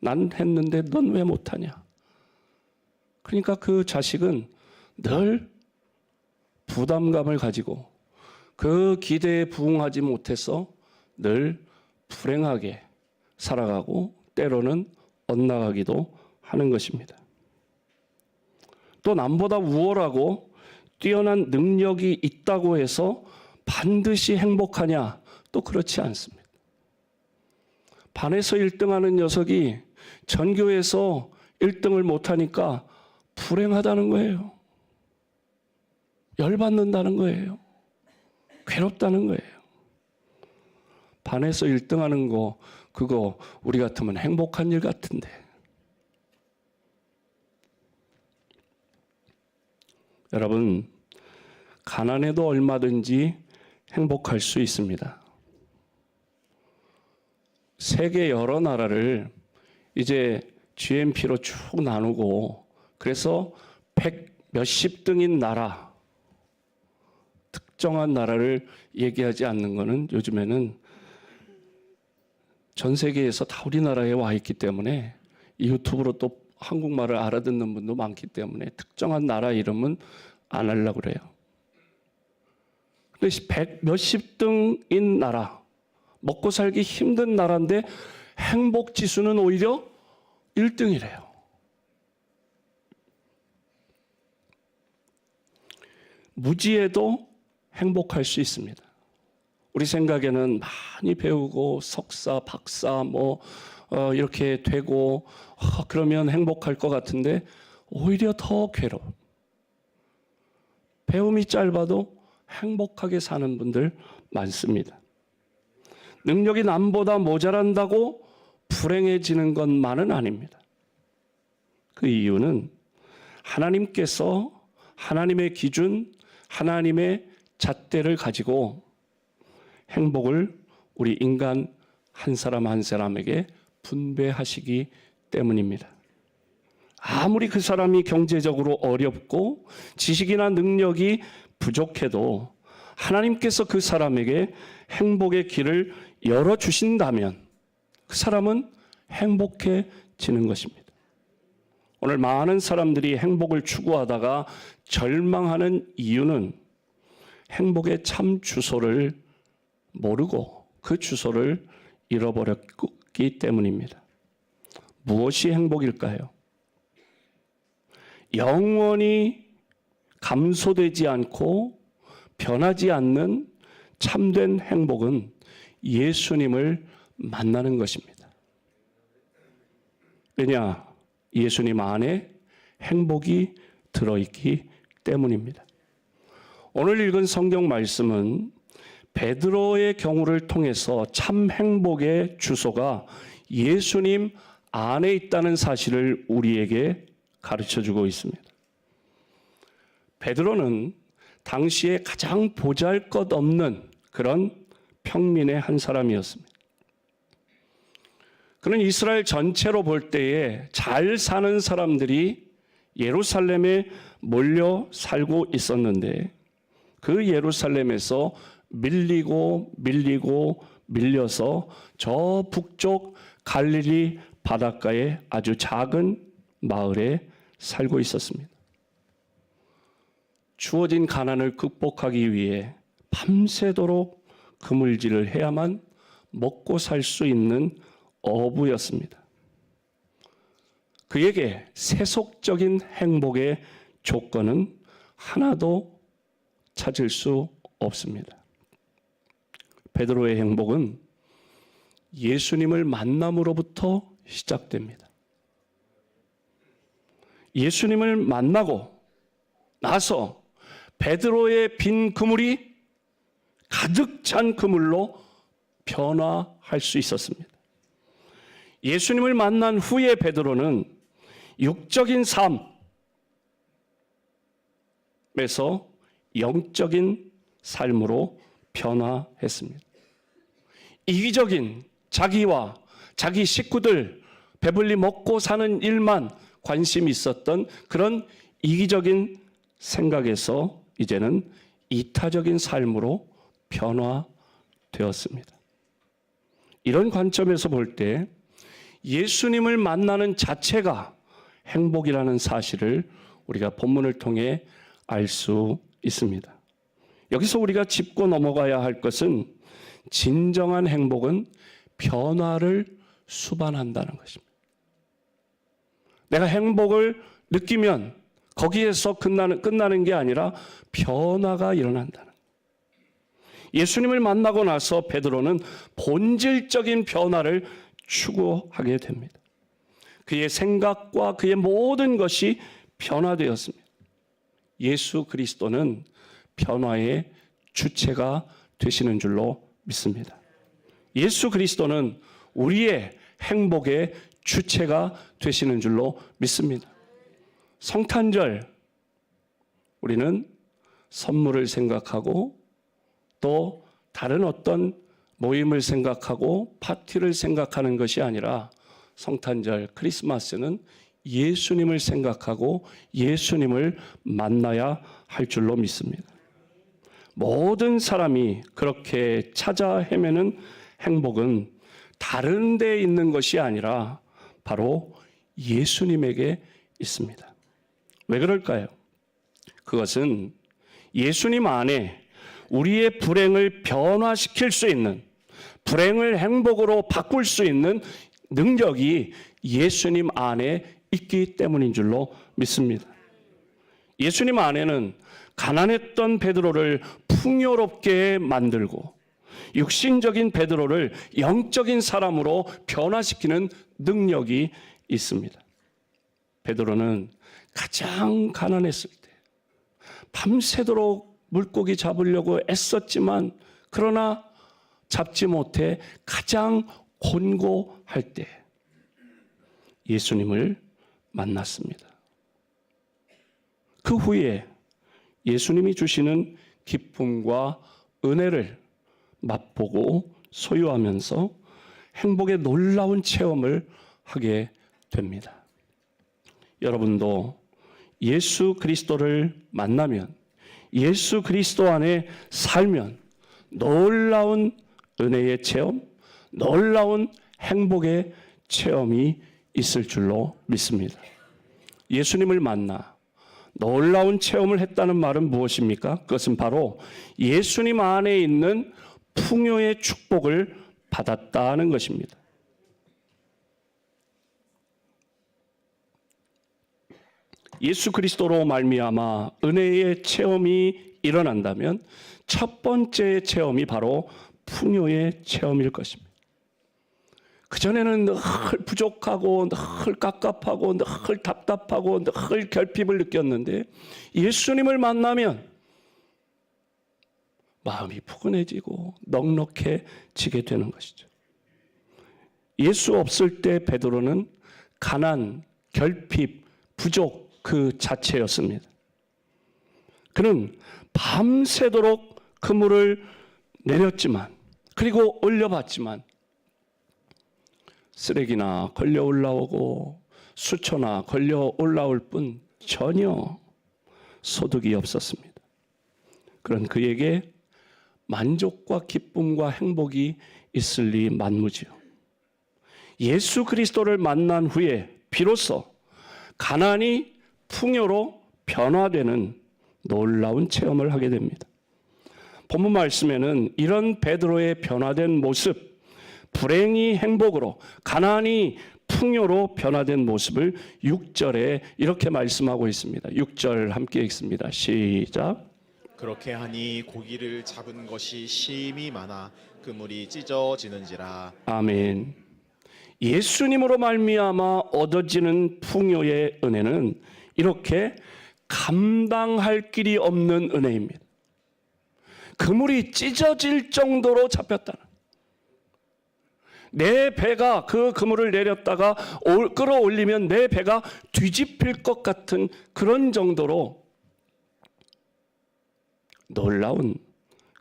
난 했는데 넌 왜 못하냐? 그러니까 그 자식은 늘 부담감을 가지고 그 기대에 부응하지 못해서 늘 불행하게 살아가고 때로는 엇나가기도 하는 것입니다. 또 남보다 우월하고 뛰어난 능력이 있다고 해서 반드시 행복하냐? 또 그렇지 않습니다. 반에서 1등하는 녀석이 전교에서 1등을 못하니까 불행하다는 거예요. 열받는다는 거예요. 괴롭다는 거예요. 반에서 1등하는 거, 그거 우리 같으면 행복한 일 같은데. 여러분, 가난해도 얼마든지 행복할 수 있습니다. 세계 여러 나라를 이제 GNP로 쭉 나누고, 그래서 100 몇십 등인 나라, 특정한 나라를 얘기하지 않는 것은 요즘에는 전 세계에서 다 우리나라에 와 있기 때문에 이 유튜브로 또 한국말을 알아듣는 분도 많기 때문에 특정한 나라 이름은 안 하려고 그래요. 근데 100 몇십 등인 나라, 먹고 살기 힘든 나라인데 행복 지수는 오히려 1등이래요. 무지해도 행복할 수 있습니다. 우리 생각에는 많이 배우고 석사, 박사 이렇게 되고 그러면 행복할 것 같은데 오히려 더 괴로워. 배움이 짧아도 행복하게 사는 분들 많습니다. 능력이 남보다 모자란다고 불행해지는 것만은 아닙니다. 그 이유는 하나님께서 하나님의 기준, 하나님의 잣대를 가지고 행복을 우리 인간 한 사람 한 사람에게 분배하시기 때문입니다. 아무리 그 사람이 경제적으로 어렵고 지식이나 능력이 부족해도 하나님께서 그 사람에게 행복의 길을 열어주신다면 그 사람은 행복해지는 것입니다. 오늘 많은 사람들이 행복을 추구하다가 절망하는 이유는 행복의 참 주소를 모르고 그 주소를 잃어버렸기 때문입니다. 무엇이 행복일까요? 영원히 감소되지 않고 변하지 않는 참된 행복은 예수님을 만나는 것입니다. 왜냐? 예수님 안에 행복이 들어있기 때문입니다. 오늘 읽은 성경 말씀은 베드로의 경우를 통해서 참 행복의 주소가 예수님 안에 있다는 사실을 우리에게 가르쳐주고 있습니다. 베드로는 당시에 가장 보잘것없는 그런 평민의 한 사람이었습니다. 그는 이스라엘 전체로 볼 때에 잘 사는 사람들이 예루살렘에 몰려 살고 있었는데 그 예루살렘에서 밀려서 저 북쪽 갈릴리 바닷가의 아주 작은 마을에 살고 있었습니다. 주어진 가난을 극복하기 위해 밤새도록 그물질을 해야만 먹고 살 수 있는 어부였습니다. 그에게 세속적인 행복의 조건은 하나도 찾을 수 없습니다. 베드로의 행복은 예수님을 만남으로부터 시작됩니다. 예수님을 만나고 나서 베드로의 빈 그물이 가득 찬 그물로 변화할 수 있었습니다. 예수님을 만난 후에 베드로는 육적인 삶에서 영적인 삶으로 변화했습니다. 이기적인 자기와 자기 식구들 배불리 먹고 사는 일만 관심이 있었던 그런 이기적인 생각에서 이제는 이타적인 삶으로 변화되었습니다. 이런 관점에서 볼 때 예수님을 만나는 자체가 행복이라는 사실을 우리가 본문을 통해 알 수 있습니다. 여기서 우리가 짚고 넘어가야 할 것은 진정한 행복은 변화를 수반한다는 것입니다. 내가 행복을 느끼면 거기에서 끝나는 게 아니라 변화가 일어난다는 거예요. 예수님을 만나고 나서 베드로는 본질적인 변화를 추구하게 됩니다. 그의 생각과 그의 모든 것이 변화되었습니다. 예수 그리스도는 변화의 주체가 되시는 줄로 믿습니다. 예수 그리스도는 우리의 행복의 주체가 되시는 줄로 믿습니다. 성탄절 우리는 선물을 생각하고 또 다른 어떤 모임을 생각하고 파티를 생각하는 것이 아니라 성탄절 크리스마스는 예수님을 생각하고 예수님을 만나야 할 줄로 믿습니다. 모든 사람이 그렇게 찾아 헤매는 행복은 다른 데에 있는 것이 아니라 바로 예수님에게 있습니다. 왜 그럴까요? 그것은 예수님 안에 우리의 불행을 변화시킬 수 있는, 불행을 행복으로 바꿀 수 있는 능력이 예수님 안에 있기 때문인 줄로 믿습니다. 예수님 안에는 가난했던 베드로를 풍요롭게 만들고 육신적인 베드로를 영적인 사람으로 변화시키는 능력이 있습니다. 베드로는 가장 가난했을 때 밤새도록 물고기 잡으려고 애썼지만 그러나 잡지 못해 가장 곤고할 때 예수님을 만났습니다. 그 후에 예수님이 주시는 기쁨과 은혜를 맛보고 소유하면서 행복의 놀라운 체험을 하게 됩니다. 여러분도 예수 그리스도를 만나면, 예수 그리스도 안에 살면 놀라운 은혜의 체험, 놀라운 행복의 체험이 있을 줄로 믿습니다. 예수님을 만나 놀라운 체험을 했다는 말은 무엇입니까? 그것은 바로 예수님 안에 있는 풍요의 축복을 받았다는 것입니다. 예수 그리스도로 말미암아 은혜의 체험이 일어난다면 첫 번째 체험이 바로 풍요의 체험일 것입니다. 그전에는 늘 부족하고 늘 깝깝하고 늘 답답하고 늘 결핍을 느꼈는데 예수님을 만나면 마음이 푸근해지고 넉넉해지게 되는 것이죠. 예수 없을 때 베드로는 가난, 결핍, 부족 그 자체였습니다. 그는 밤새도록 그물을 내렸지만 그리고 올려봤지만 쓰레기나 걸려 올라오고 수초나 걸려 올라올 뿐 전혀 소득이 없었습니다. 그런 그에게 만족과 기쁨과 행복이 있을 리 만무지요. 예수 그리스도를 만난 후에 비로소 가난이 풍요로 변화되는 놀라운 체험을 하게 됩니다. 본문 말씀에는 이런 베드로의 변화된 모습, 불행이 행복으로, 가난이 풍요로 변화된 모습을 6절에 이렇게 말씀하고 있습니다. 6절 함께 읽습니다. 시작. 그렇게 하니 고기를 잡은 것이 심히 많아 그물이 찢어지는지라. 아멘. 예수님으로 말미암아 얻어지는 풍요의 은혜는 이렇게 감당할 길이 없는 은혜입니다. 그물이 찢어질 정도로 잡혔다는, 내 배가 그 그물을 내렸다가 끌어올리면 내 배가 뒤집힐 것 같은 그런 정도로 놀라운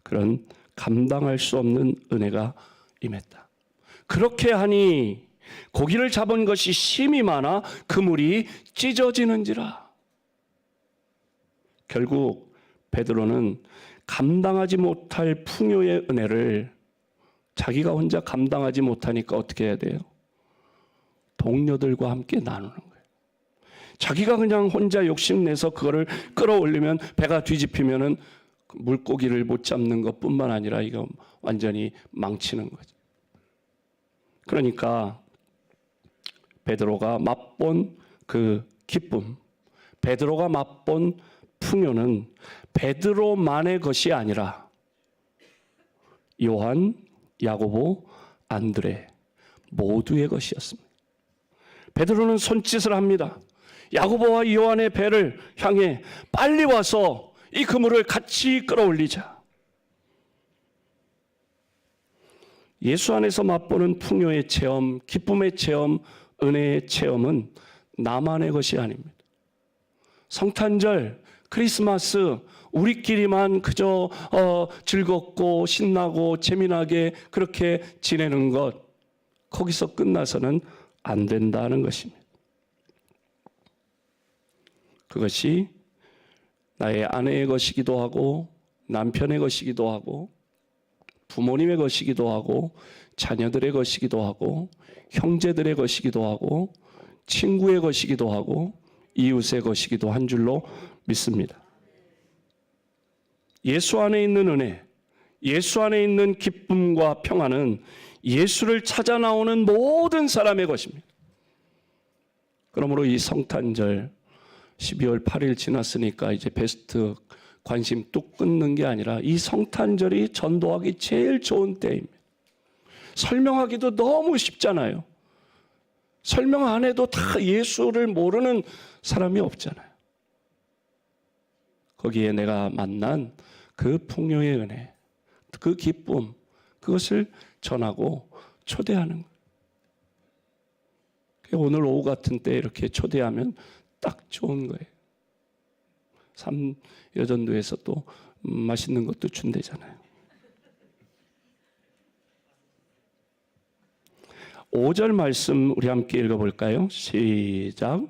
그런 감당할 수 없는 은혜가 임했다. 그렇게 하니 고기를 잡은 것이 심히 많아 그물이 찢어지는지라. 결국 베드로는 감당하지 못할 풍요의 은혜를 자기가 혼자 감당하지 못하니까 어떻게 해야 돼요? 동료들과 함께 나누는 거예요. 자기가 그냥 혼자 욕심내서 그거를 끌어올리면 배가 뒤집히면은 물고기를 못 잡는 것뿐만 아니라 이거 완전히 망치는 거죠. 그러니까 베드로가 맛본 그 기쁨, 베드로가 맛본 풍요는 베드로만의 것이 아니라 요한, 야고보, 안드레 모두의 것이었습니다. 베드로는 손짓을 합니다. 야고보와 요한의 배를 향해 빨리 와서 이 그물을 같이 끌어올리자. 예수 안에서 맛보는 풍요의 체험, 기쁨의 체험, 은혜의 체험은 나만의 것이 아닙니다. 성탄절, 크리스마스 우리끼리만 그저 즐겁고 신나고 재미나게 그렇게 지내는 것, 거기서 끝나서는 안 된다는 것입니다. 그것이 나의 아내의 것이기도 하고 남편의 것이기도 하고 부모님의 것이기도 하고 자녀들의 것이기도 하고 형제들의 것이기도 하고 친구의 것이기도 하고 이웃의 것이기도 한 줄로 믿습니다. 예수 안에 있는 은혜, 예수 안에 있는 기쁨과 평안은 예수를 찾아 나오는 모든 사람의 것입니다. 그러므로 이 성탄절 12월 8일 지났으니까 이제 베스트 관심 뚝 끊는 게 아니라 이 성탄절이 전도하기 제일 좋은 때입니다. 설명하기도 너무 쉽잖아요. 설명 안 해도 다 예수를 모르는 사람이 없잖아요. 거기에 내가 만난 그 풍요의 은혜, 그 기쁨, 그것을 전하고 초대하는 거예요. 오늘 오후 같은 때 이렇게 초대하면 딱 좋은 거예요. 여전도에서 또 맛있는 것도 준대잖아요. 5절 말씀 우리 함께 읽어볼까요? 시작.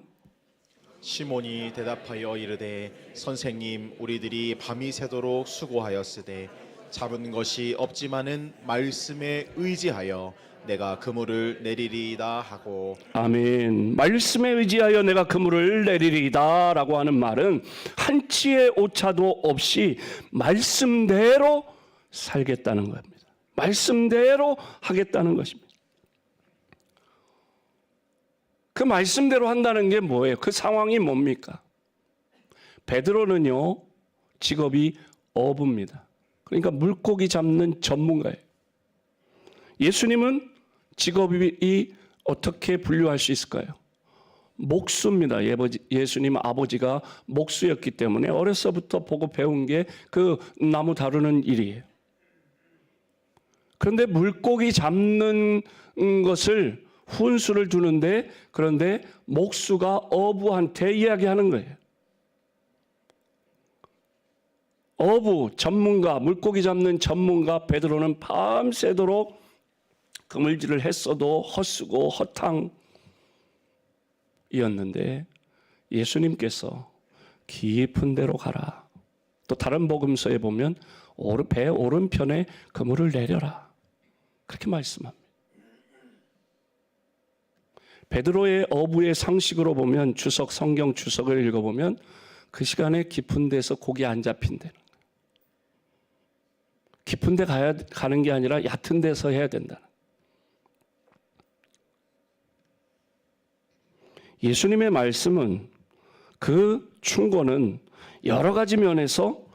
시몬이 대답하여 이르되 선생님 우리들이 밤이 새도록 수고하였으되 잡은 것이 없지만은 말씀에 의지하여 내가 그물을 내리리이다 하고. 아멘. 말씀에 의지하여 내가 그물을 내리리이다 라고 하는 말은 한치의 오차도 없이 말씀대로 살겠다는 겁니다. 말씀대로 하겠다는 것입니다. 그 말씀대로 한다는 게 뭐예요? 그 상황이 뭡니까? 베드로는요, 직업이 어부입니다. 그러니까 물고기 잡는 전문가예요. 예수님은 직업이 어떻게 분류할 수 있을까요? 목수입니다. 예수님 아버지가 목수였기 때문에 어려서부터 보고 배운 게 그 나무 다루는 일이에요. 그런데 물고기 잡는 것을 훈수를 두는데, 그런데 목수가 어부한테 이야기하는 거예요. 어부 전문가, 물고기 잡는 전문가 베드로는 밤새도록 그물질을 했어도 헛수고 허탕이었는데 예수님께서 깊은 데로 가라. 또 다른 복음서에 보면 배 오른편에 그물을 내려라. 그렇게 말씀합니다. 베드로의 어부의 상식으로 보면 성경 주석을 읽어보면 그 시간에 깊은 데서 고기 안 잡힌다는 거예요. 깊은 데 가는 게 아니라 얕은 데서 해야 된다는 거예요. 예수님의 말씀은 그 충고는 여러 가지 면에서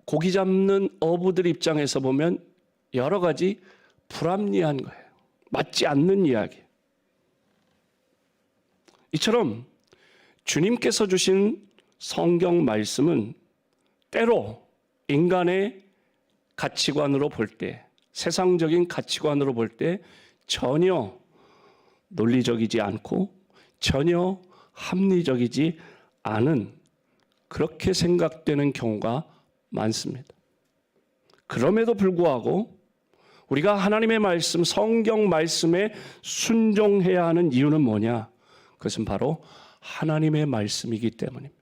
고기 잡는 어부들 입장에서 보면 여러 가지 불합리한 거예요. 맞지 않는 이야기. 이처럼 주님께서 주신 성경 말씀은 때로 인간의 가치관으로 볼 때, 세상적인 가치관으로 볼 때 전혀 논리적이지 않고 전혀 합리적이지 않은 그렇게 생각되는 경우가 많습니다. 그럼에도 불구하고 우리가 하나님의 말씀, 성경 말씀에 순종해야 하는 이유는 뭐냐? 그것은 바로 하나님의 말씀이기 때문입니다.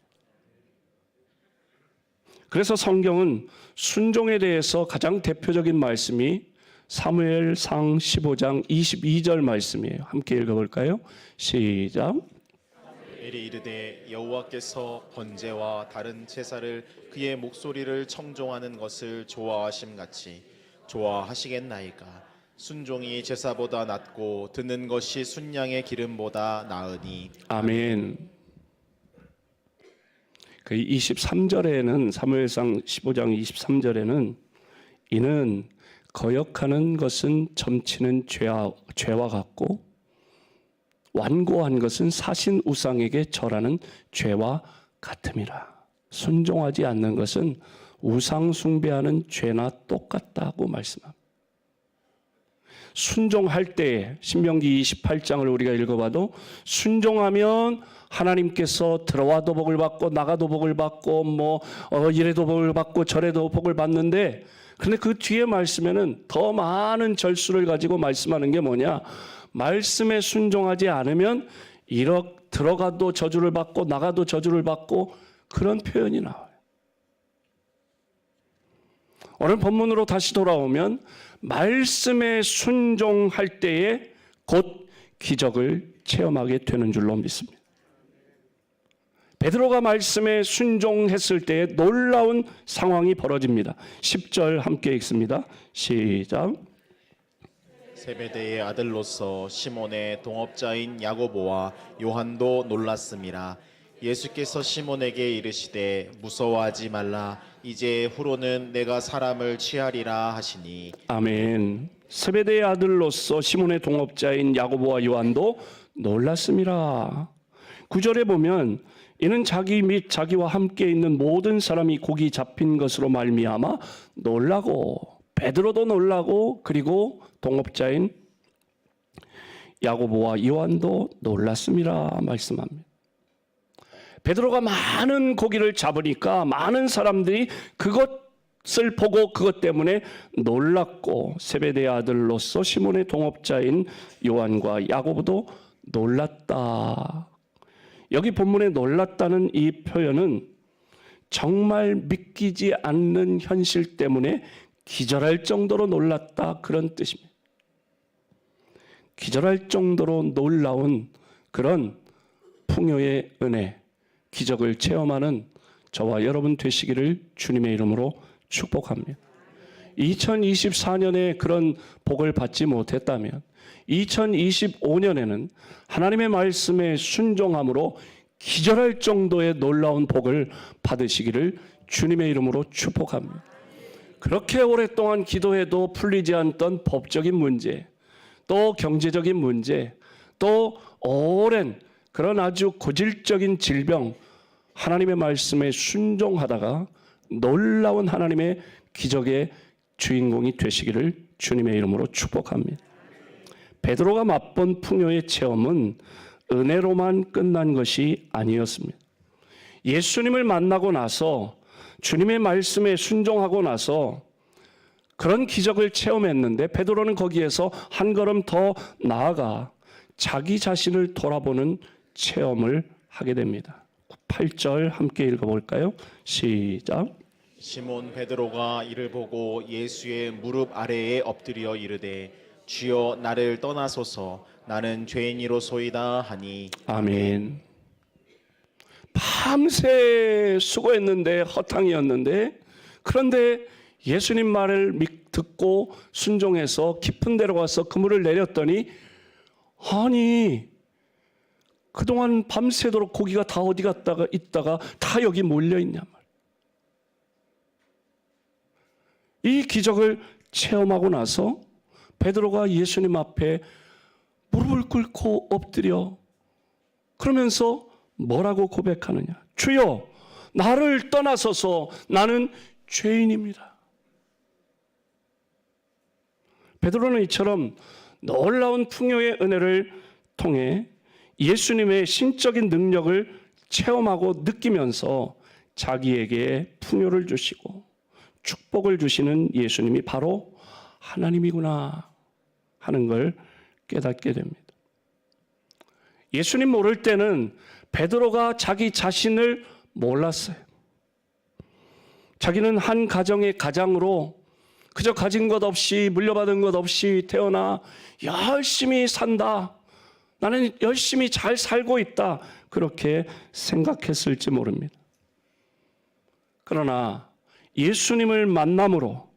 그래서 성경은 순종에 대해서 가장 대표적인 말씀이 사무엘상 15장 22절 말씀이에요. 함께 읽어볼까요? 시작. 엘이 이르되 여호와께서 번제와 다른 제사를 그의 목소리를 청종하는 것을 좋아하심 같이 좋아하시겠나이까. 순종이 제사보다 낫고 듣는 것이 순양의 기름보다 나으니. 아멘. 그 23절에는 사무엘상 15장 23절에는 이는 거역하는 것은 점치는 죄와 같고 완고한 것은 사신 우상에게 절하는 죄와 같음이라. 순종하지 않는 것은 우상 숭배하는 죄나 똑같다고 말씀합니다. 순종할 때 신명기 28장을 우리가 읽어봐도 순종하면 하나님께서 들어와도 복을 받고 나가도 복을 받고 이래도 복을 받고 저래도 복을 받는데, 그런데 그 뒤에 말씀에는 더 많은 절수를 가지고 말씀하는 게 뭐냐? 말씀에 순종하지 않으면 들어가도 저주를 받고 나가도 저주를 받고 그런 표현이 나와요. 오늘 본문으로 다시 돌아오면 말씀에 순종할 때에 곧 기적을 체험하게 되는 줄로 믿습니다. 베드로가 말씀에 순종했을 때에 놀라운 상황이 벌어집니다. 10절 함께 읽습니다. 시작. 세베대의 아들로서 시몬의 동업자인 야고보와 요한도 놀랐음이라. 예수께서 시몬에게 이르시되 무서워하지 말라. 이제 후로는 내가 사람을 취하리라 하시니. 아멘. 세베대의 아들로서 시몬의 동업자인 야고보와 요한도 놀랐음이라. 9절에 보면 이는 자기 및 자기와 함께 있는 모든 사람이 고기 잡힌 것으로 말미암아 놀라고, 베드로도 놀라고 그리고 동업자인 야고보와 요한도 놀랐음이라 말씀합니다. 베드로가 많은 고기를 잡으니까 많은 사람들이 그것을 보고 그것 때문에 놀랐고, 세베대의 아들로서 시몬의 동업자인 요한과 야고보도 놀랐다. 여기 본문에 놀랐다는 이 표현은 정말 믿기지 않는 현실 때문에 기절할 정도로 놀랐다, 그런 뜻입니다. 기절할 정도로 놀라운 그런 풍요의 은혜, 기적을 체험하는 저와 여러분 되시기를 주님의 이름으로 축복합니다. 2024년에 그런 복을 받지 못했다면 2025년에는 하나님의 말씀에 순종함으로 기절할 정도의 놀라운 복을 받으시기를 주님의 이름으로 축복합니다. 그렇게 오랫동안 기도해도 풀리지 않던 법적인 문제, 또 경제적인 문제, 또 오랜 그런 아주 고질적인 질병, 하나님의 말씀에 순종하다가 놀라운 하나님의 기적의 주인공이 되시기를 주님의 이름으로 축복합니다. 베드로가 맛본 풍요의 체험은 은혜로만 끝난 것이 아니었습니다. 예수님을 만나고 나서, 주님의 말씀에 순종하고 나서 그런 기적을 체험했는데 베드로는 거기에서 한 걸음 더 나아가 자기 자신을 돌아보는 체험을 하게 됩니다. 8절 함께 읽어볼까요? 시작. 시몬 베드로가 이를 보고 예수의 무릎 아래에 엎드려 이르되 주여 나를 떠나소서 나는 죄인이로소이다 하니. 아멘. 밤새 수고했는데 허탕이었는데, 그런데 예수님 말을 듣고 순종해서 깊은 데로 가서 그물을 내렸더니, 아니 그동안 밤새도록 고기가 다 어디 갔다가 있다가 다 여기 몰려있냐 말. 이 기적을 체험하고 나서 베드로가 예수님 앞에 무릎을 꿇고 엎드려 그러면서 뭐라고 고백하느냐? 주여 나를 떠나소서 나는 죄인입니다. 베드로는 이처럼 놀라운 풍요의 은혜를 통해 예수님의 신적인 능력을 체험하고 느끼면서 자기에게 풍요를 주시고 축복을 주시는 예수님이 바로 하나님이구나 하는 걸 깨닫게 됩니다. 예수님 모를 때는 베드로가 자기 자신을 몰랐어요. 자기는 한 가정의 가장으로 그저 가진 것 없이 물려받은 것 없이 태어나 열심히 산다. 나는 열심히 잘 살고 있다. 그렇게 생각했을지 모릅니다. 그러나 예수님을 만남으로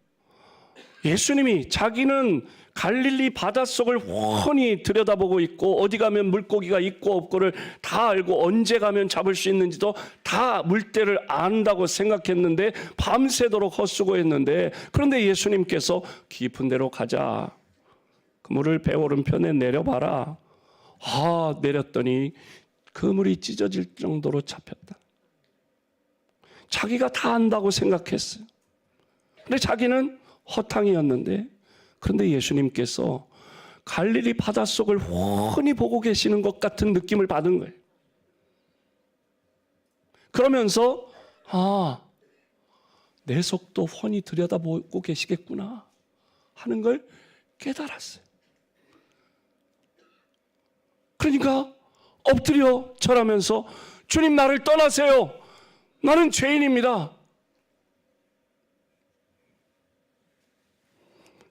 예수님이 자기는 갈릴리 바닷속을 훤히 들여다보고 있고 어디 가면 물고기가 있고 없고를 다 알고 언제 가면 잡을 수 있는지도 다 물때를 안다고 생각했는데 밤새도록 헛수고했는데, 그런데 예수님께서 깊은 데로 가자. 그물을 배 오른편에 내려봐라. 내렸더니 그물이 찢어질 정도로 잡혔다. 자기가 다 안다고 생각했어요. 근데 자기는 허탕이었는데, 그런데 예수님께서 갈릴리 바닷속을 훤히 보고 계시는 것 같은 느낌을 받은 거예요. 그러면서 내 속도 훤히 들여다보고 계시겠구나 하는 걸 깨달았어요. 그러니까 엎드려 절하면서 주님 나를 떠나세요. 나는 죄인입니다.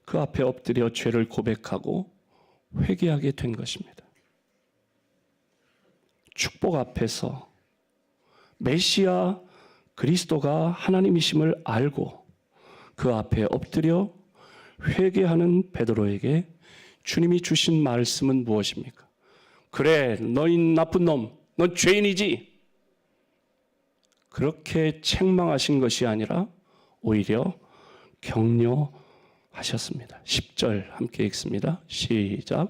그 앞에 엎드려 죄를 고백하고 회개하게 된 것입니다. 축복 앞에서 메시아 그리스도가 하나님이심을 알고 그 앞에 엎드려 회개하는 베드로에게 주님이 주신 말씀은 무엇입니까? 그래, 너희 나쁜 놈, 넌 죄인이지. 그렇게 책망하신 것이 아니라 오히려 격려하셨습니다. 10절 함께 읽습니다. 시작.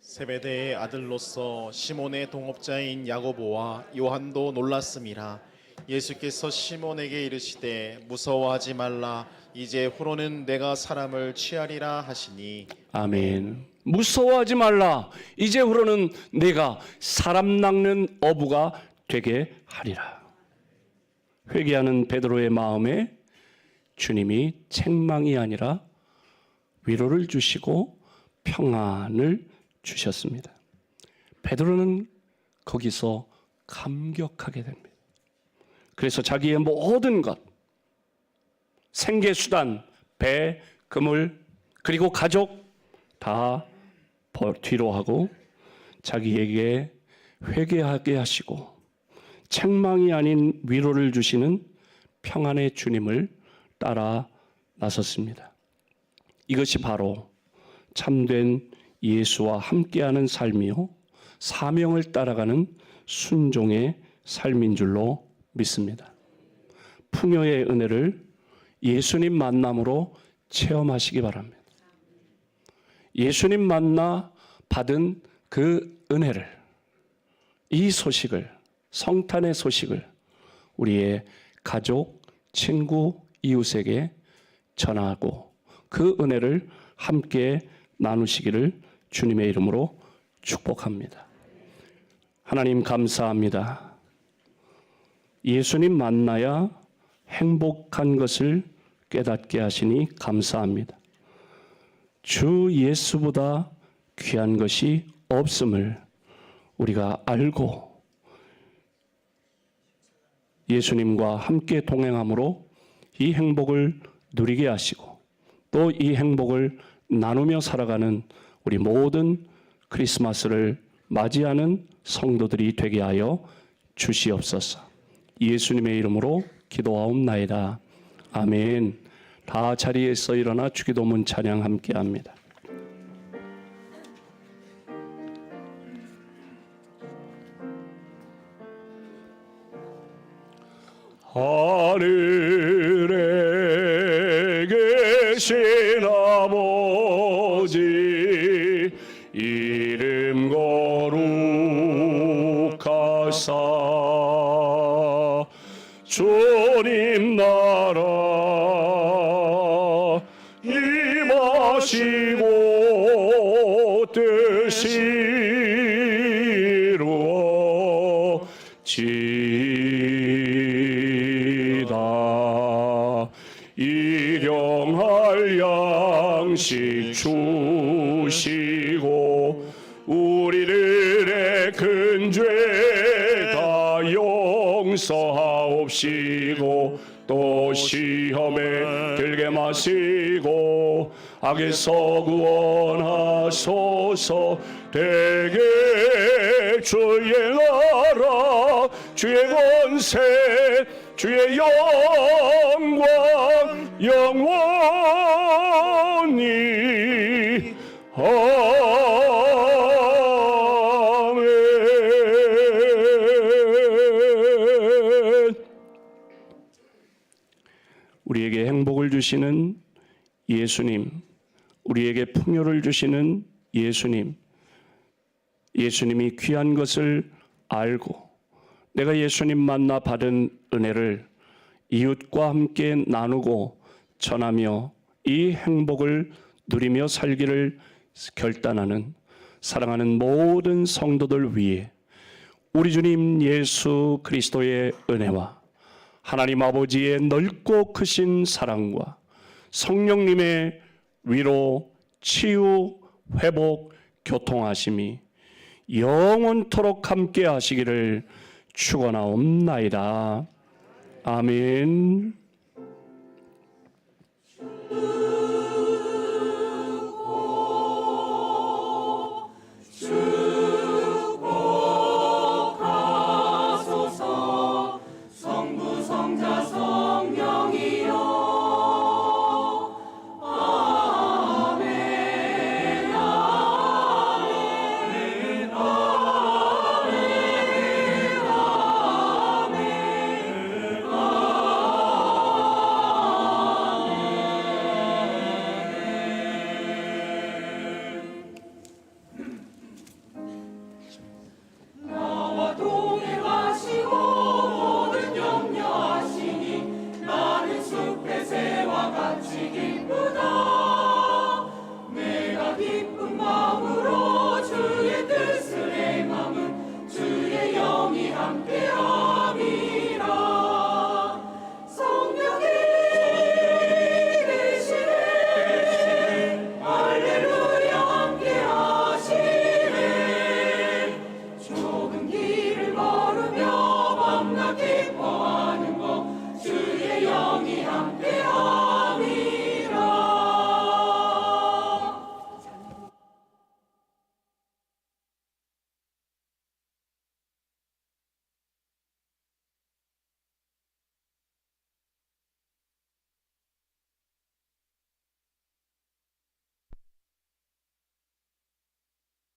세베대의 아들로서 시몬의 동업자인 야고보와 요한도 놀랐음이라. 예수께서 시몬에게 이르시되 무서워하지 말라. 이제 후로는 내가 사람을 취하리라 하시니. 아멘. 무서워하지 말라. 이제 후로는 내가 사람 낚는 어부가 되게 하리라. 회개하는 베드로의 마음에 주님이 책망이 아니라 위로를 주시고 평안을 주셨습니다. 베드로는 거기서 감격하게 됩니다. 그래서 자기의 모든 것, 생계수단, 배, 그물, 그리고 가족 다 뒤로 하고 자기에게 회개하게 하시고 책망이 아닌 위로를 주시는 평안의 주님을 따라 나섰습니다. 이것이 바로 참된 예수와 함께하는 삶이요 사명을 따라가는 순종의 삶인 줄로 믿습니다. 풍요의 은혜를 예수님 만남으로 체험하시기 바랍니다. 예수님 만나 받은 그 은혜를, 이 소식을, 성탄의 소식을 우리의 가족, 친구, 이웃에게 전하고 그 은혜를 함께 나누시기를 주님의 이름으로 축복합니다. 하나님 감사합니다. 예수님 만나야 행복한 것을 깨닫게 하시니 감사합니다. 주 예수보다 귀한 것이 없음을 우리가 알고 예수님과 함께 동행함으로 이 행복을 누리게 하시고 또 이 행복을 나누며 살아가는 우리 모든 크리스마스를 맞이하는 성도들이 되게 하여 주시옵소서. 예수님의 이름으로 기도하옵나이다. 아멘. 다 자리에서 일어나 주기도문 찬양 함께합니다. 하늘에 계신 아버지 이름 거룩하사 주님 나라 임하시고 뜻이 이루어지이다. 일용할 양식 주시고 우리들의 큰 죄 다 용서하옵시고 또 시험에 들게 마시고 악에서 구원하소서. 대개 주의 나라 주의 권세 주의 영광 영원히 아멘. 우리에게 행복을 주시는 예수님, 우리에게 풍요를 주시는 예수님, 예수님이 귀한 것을 알고 내가 예수님 만나 받은 은혜를 이웃과 함께 나누고 전하며 이 행복을 누리며 살기를 결단하는 사랑하는 모든 성도들 위해 우리 주님 예수 그리스도의 은혜와 하나님 아버지의 넓고 크신 사랑과 성령님의 위로, 치유, 회복, 교통하심이 영원토록 함께 하시기를 축원하옵나이다. 아멘.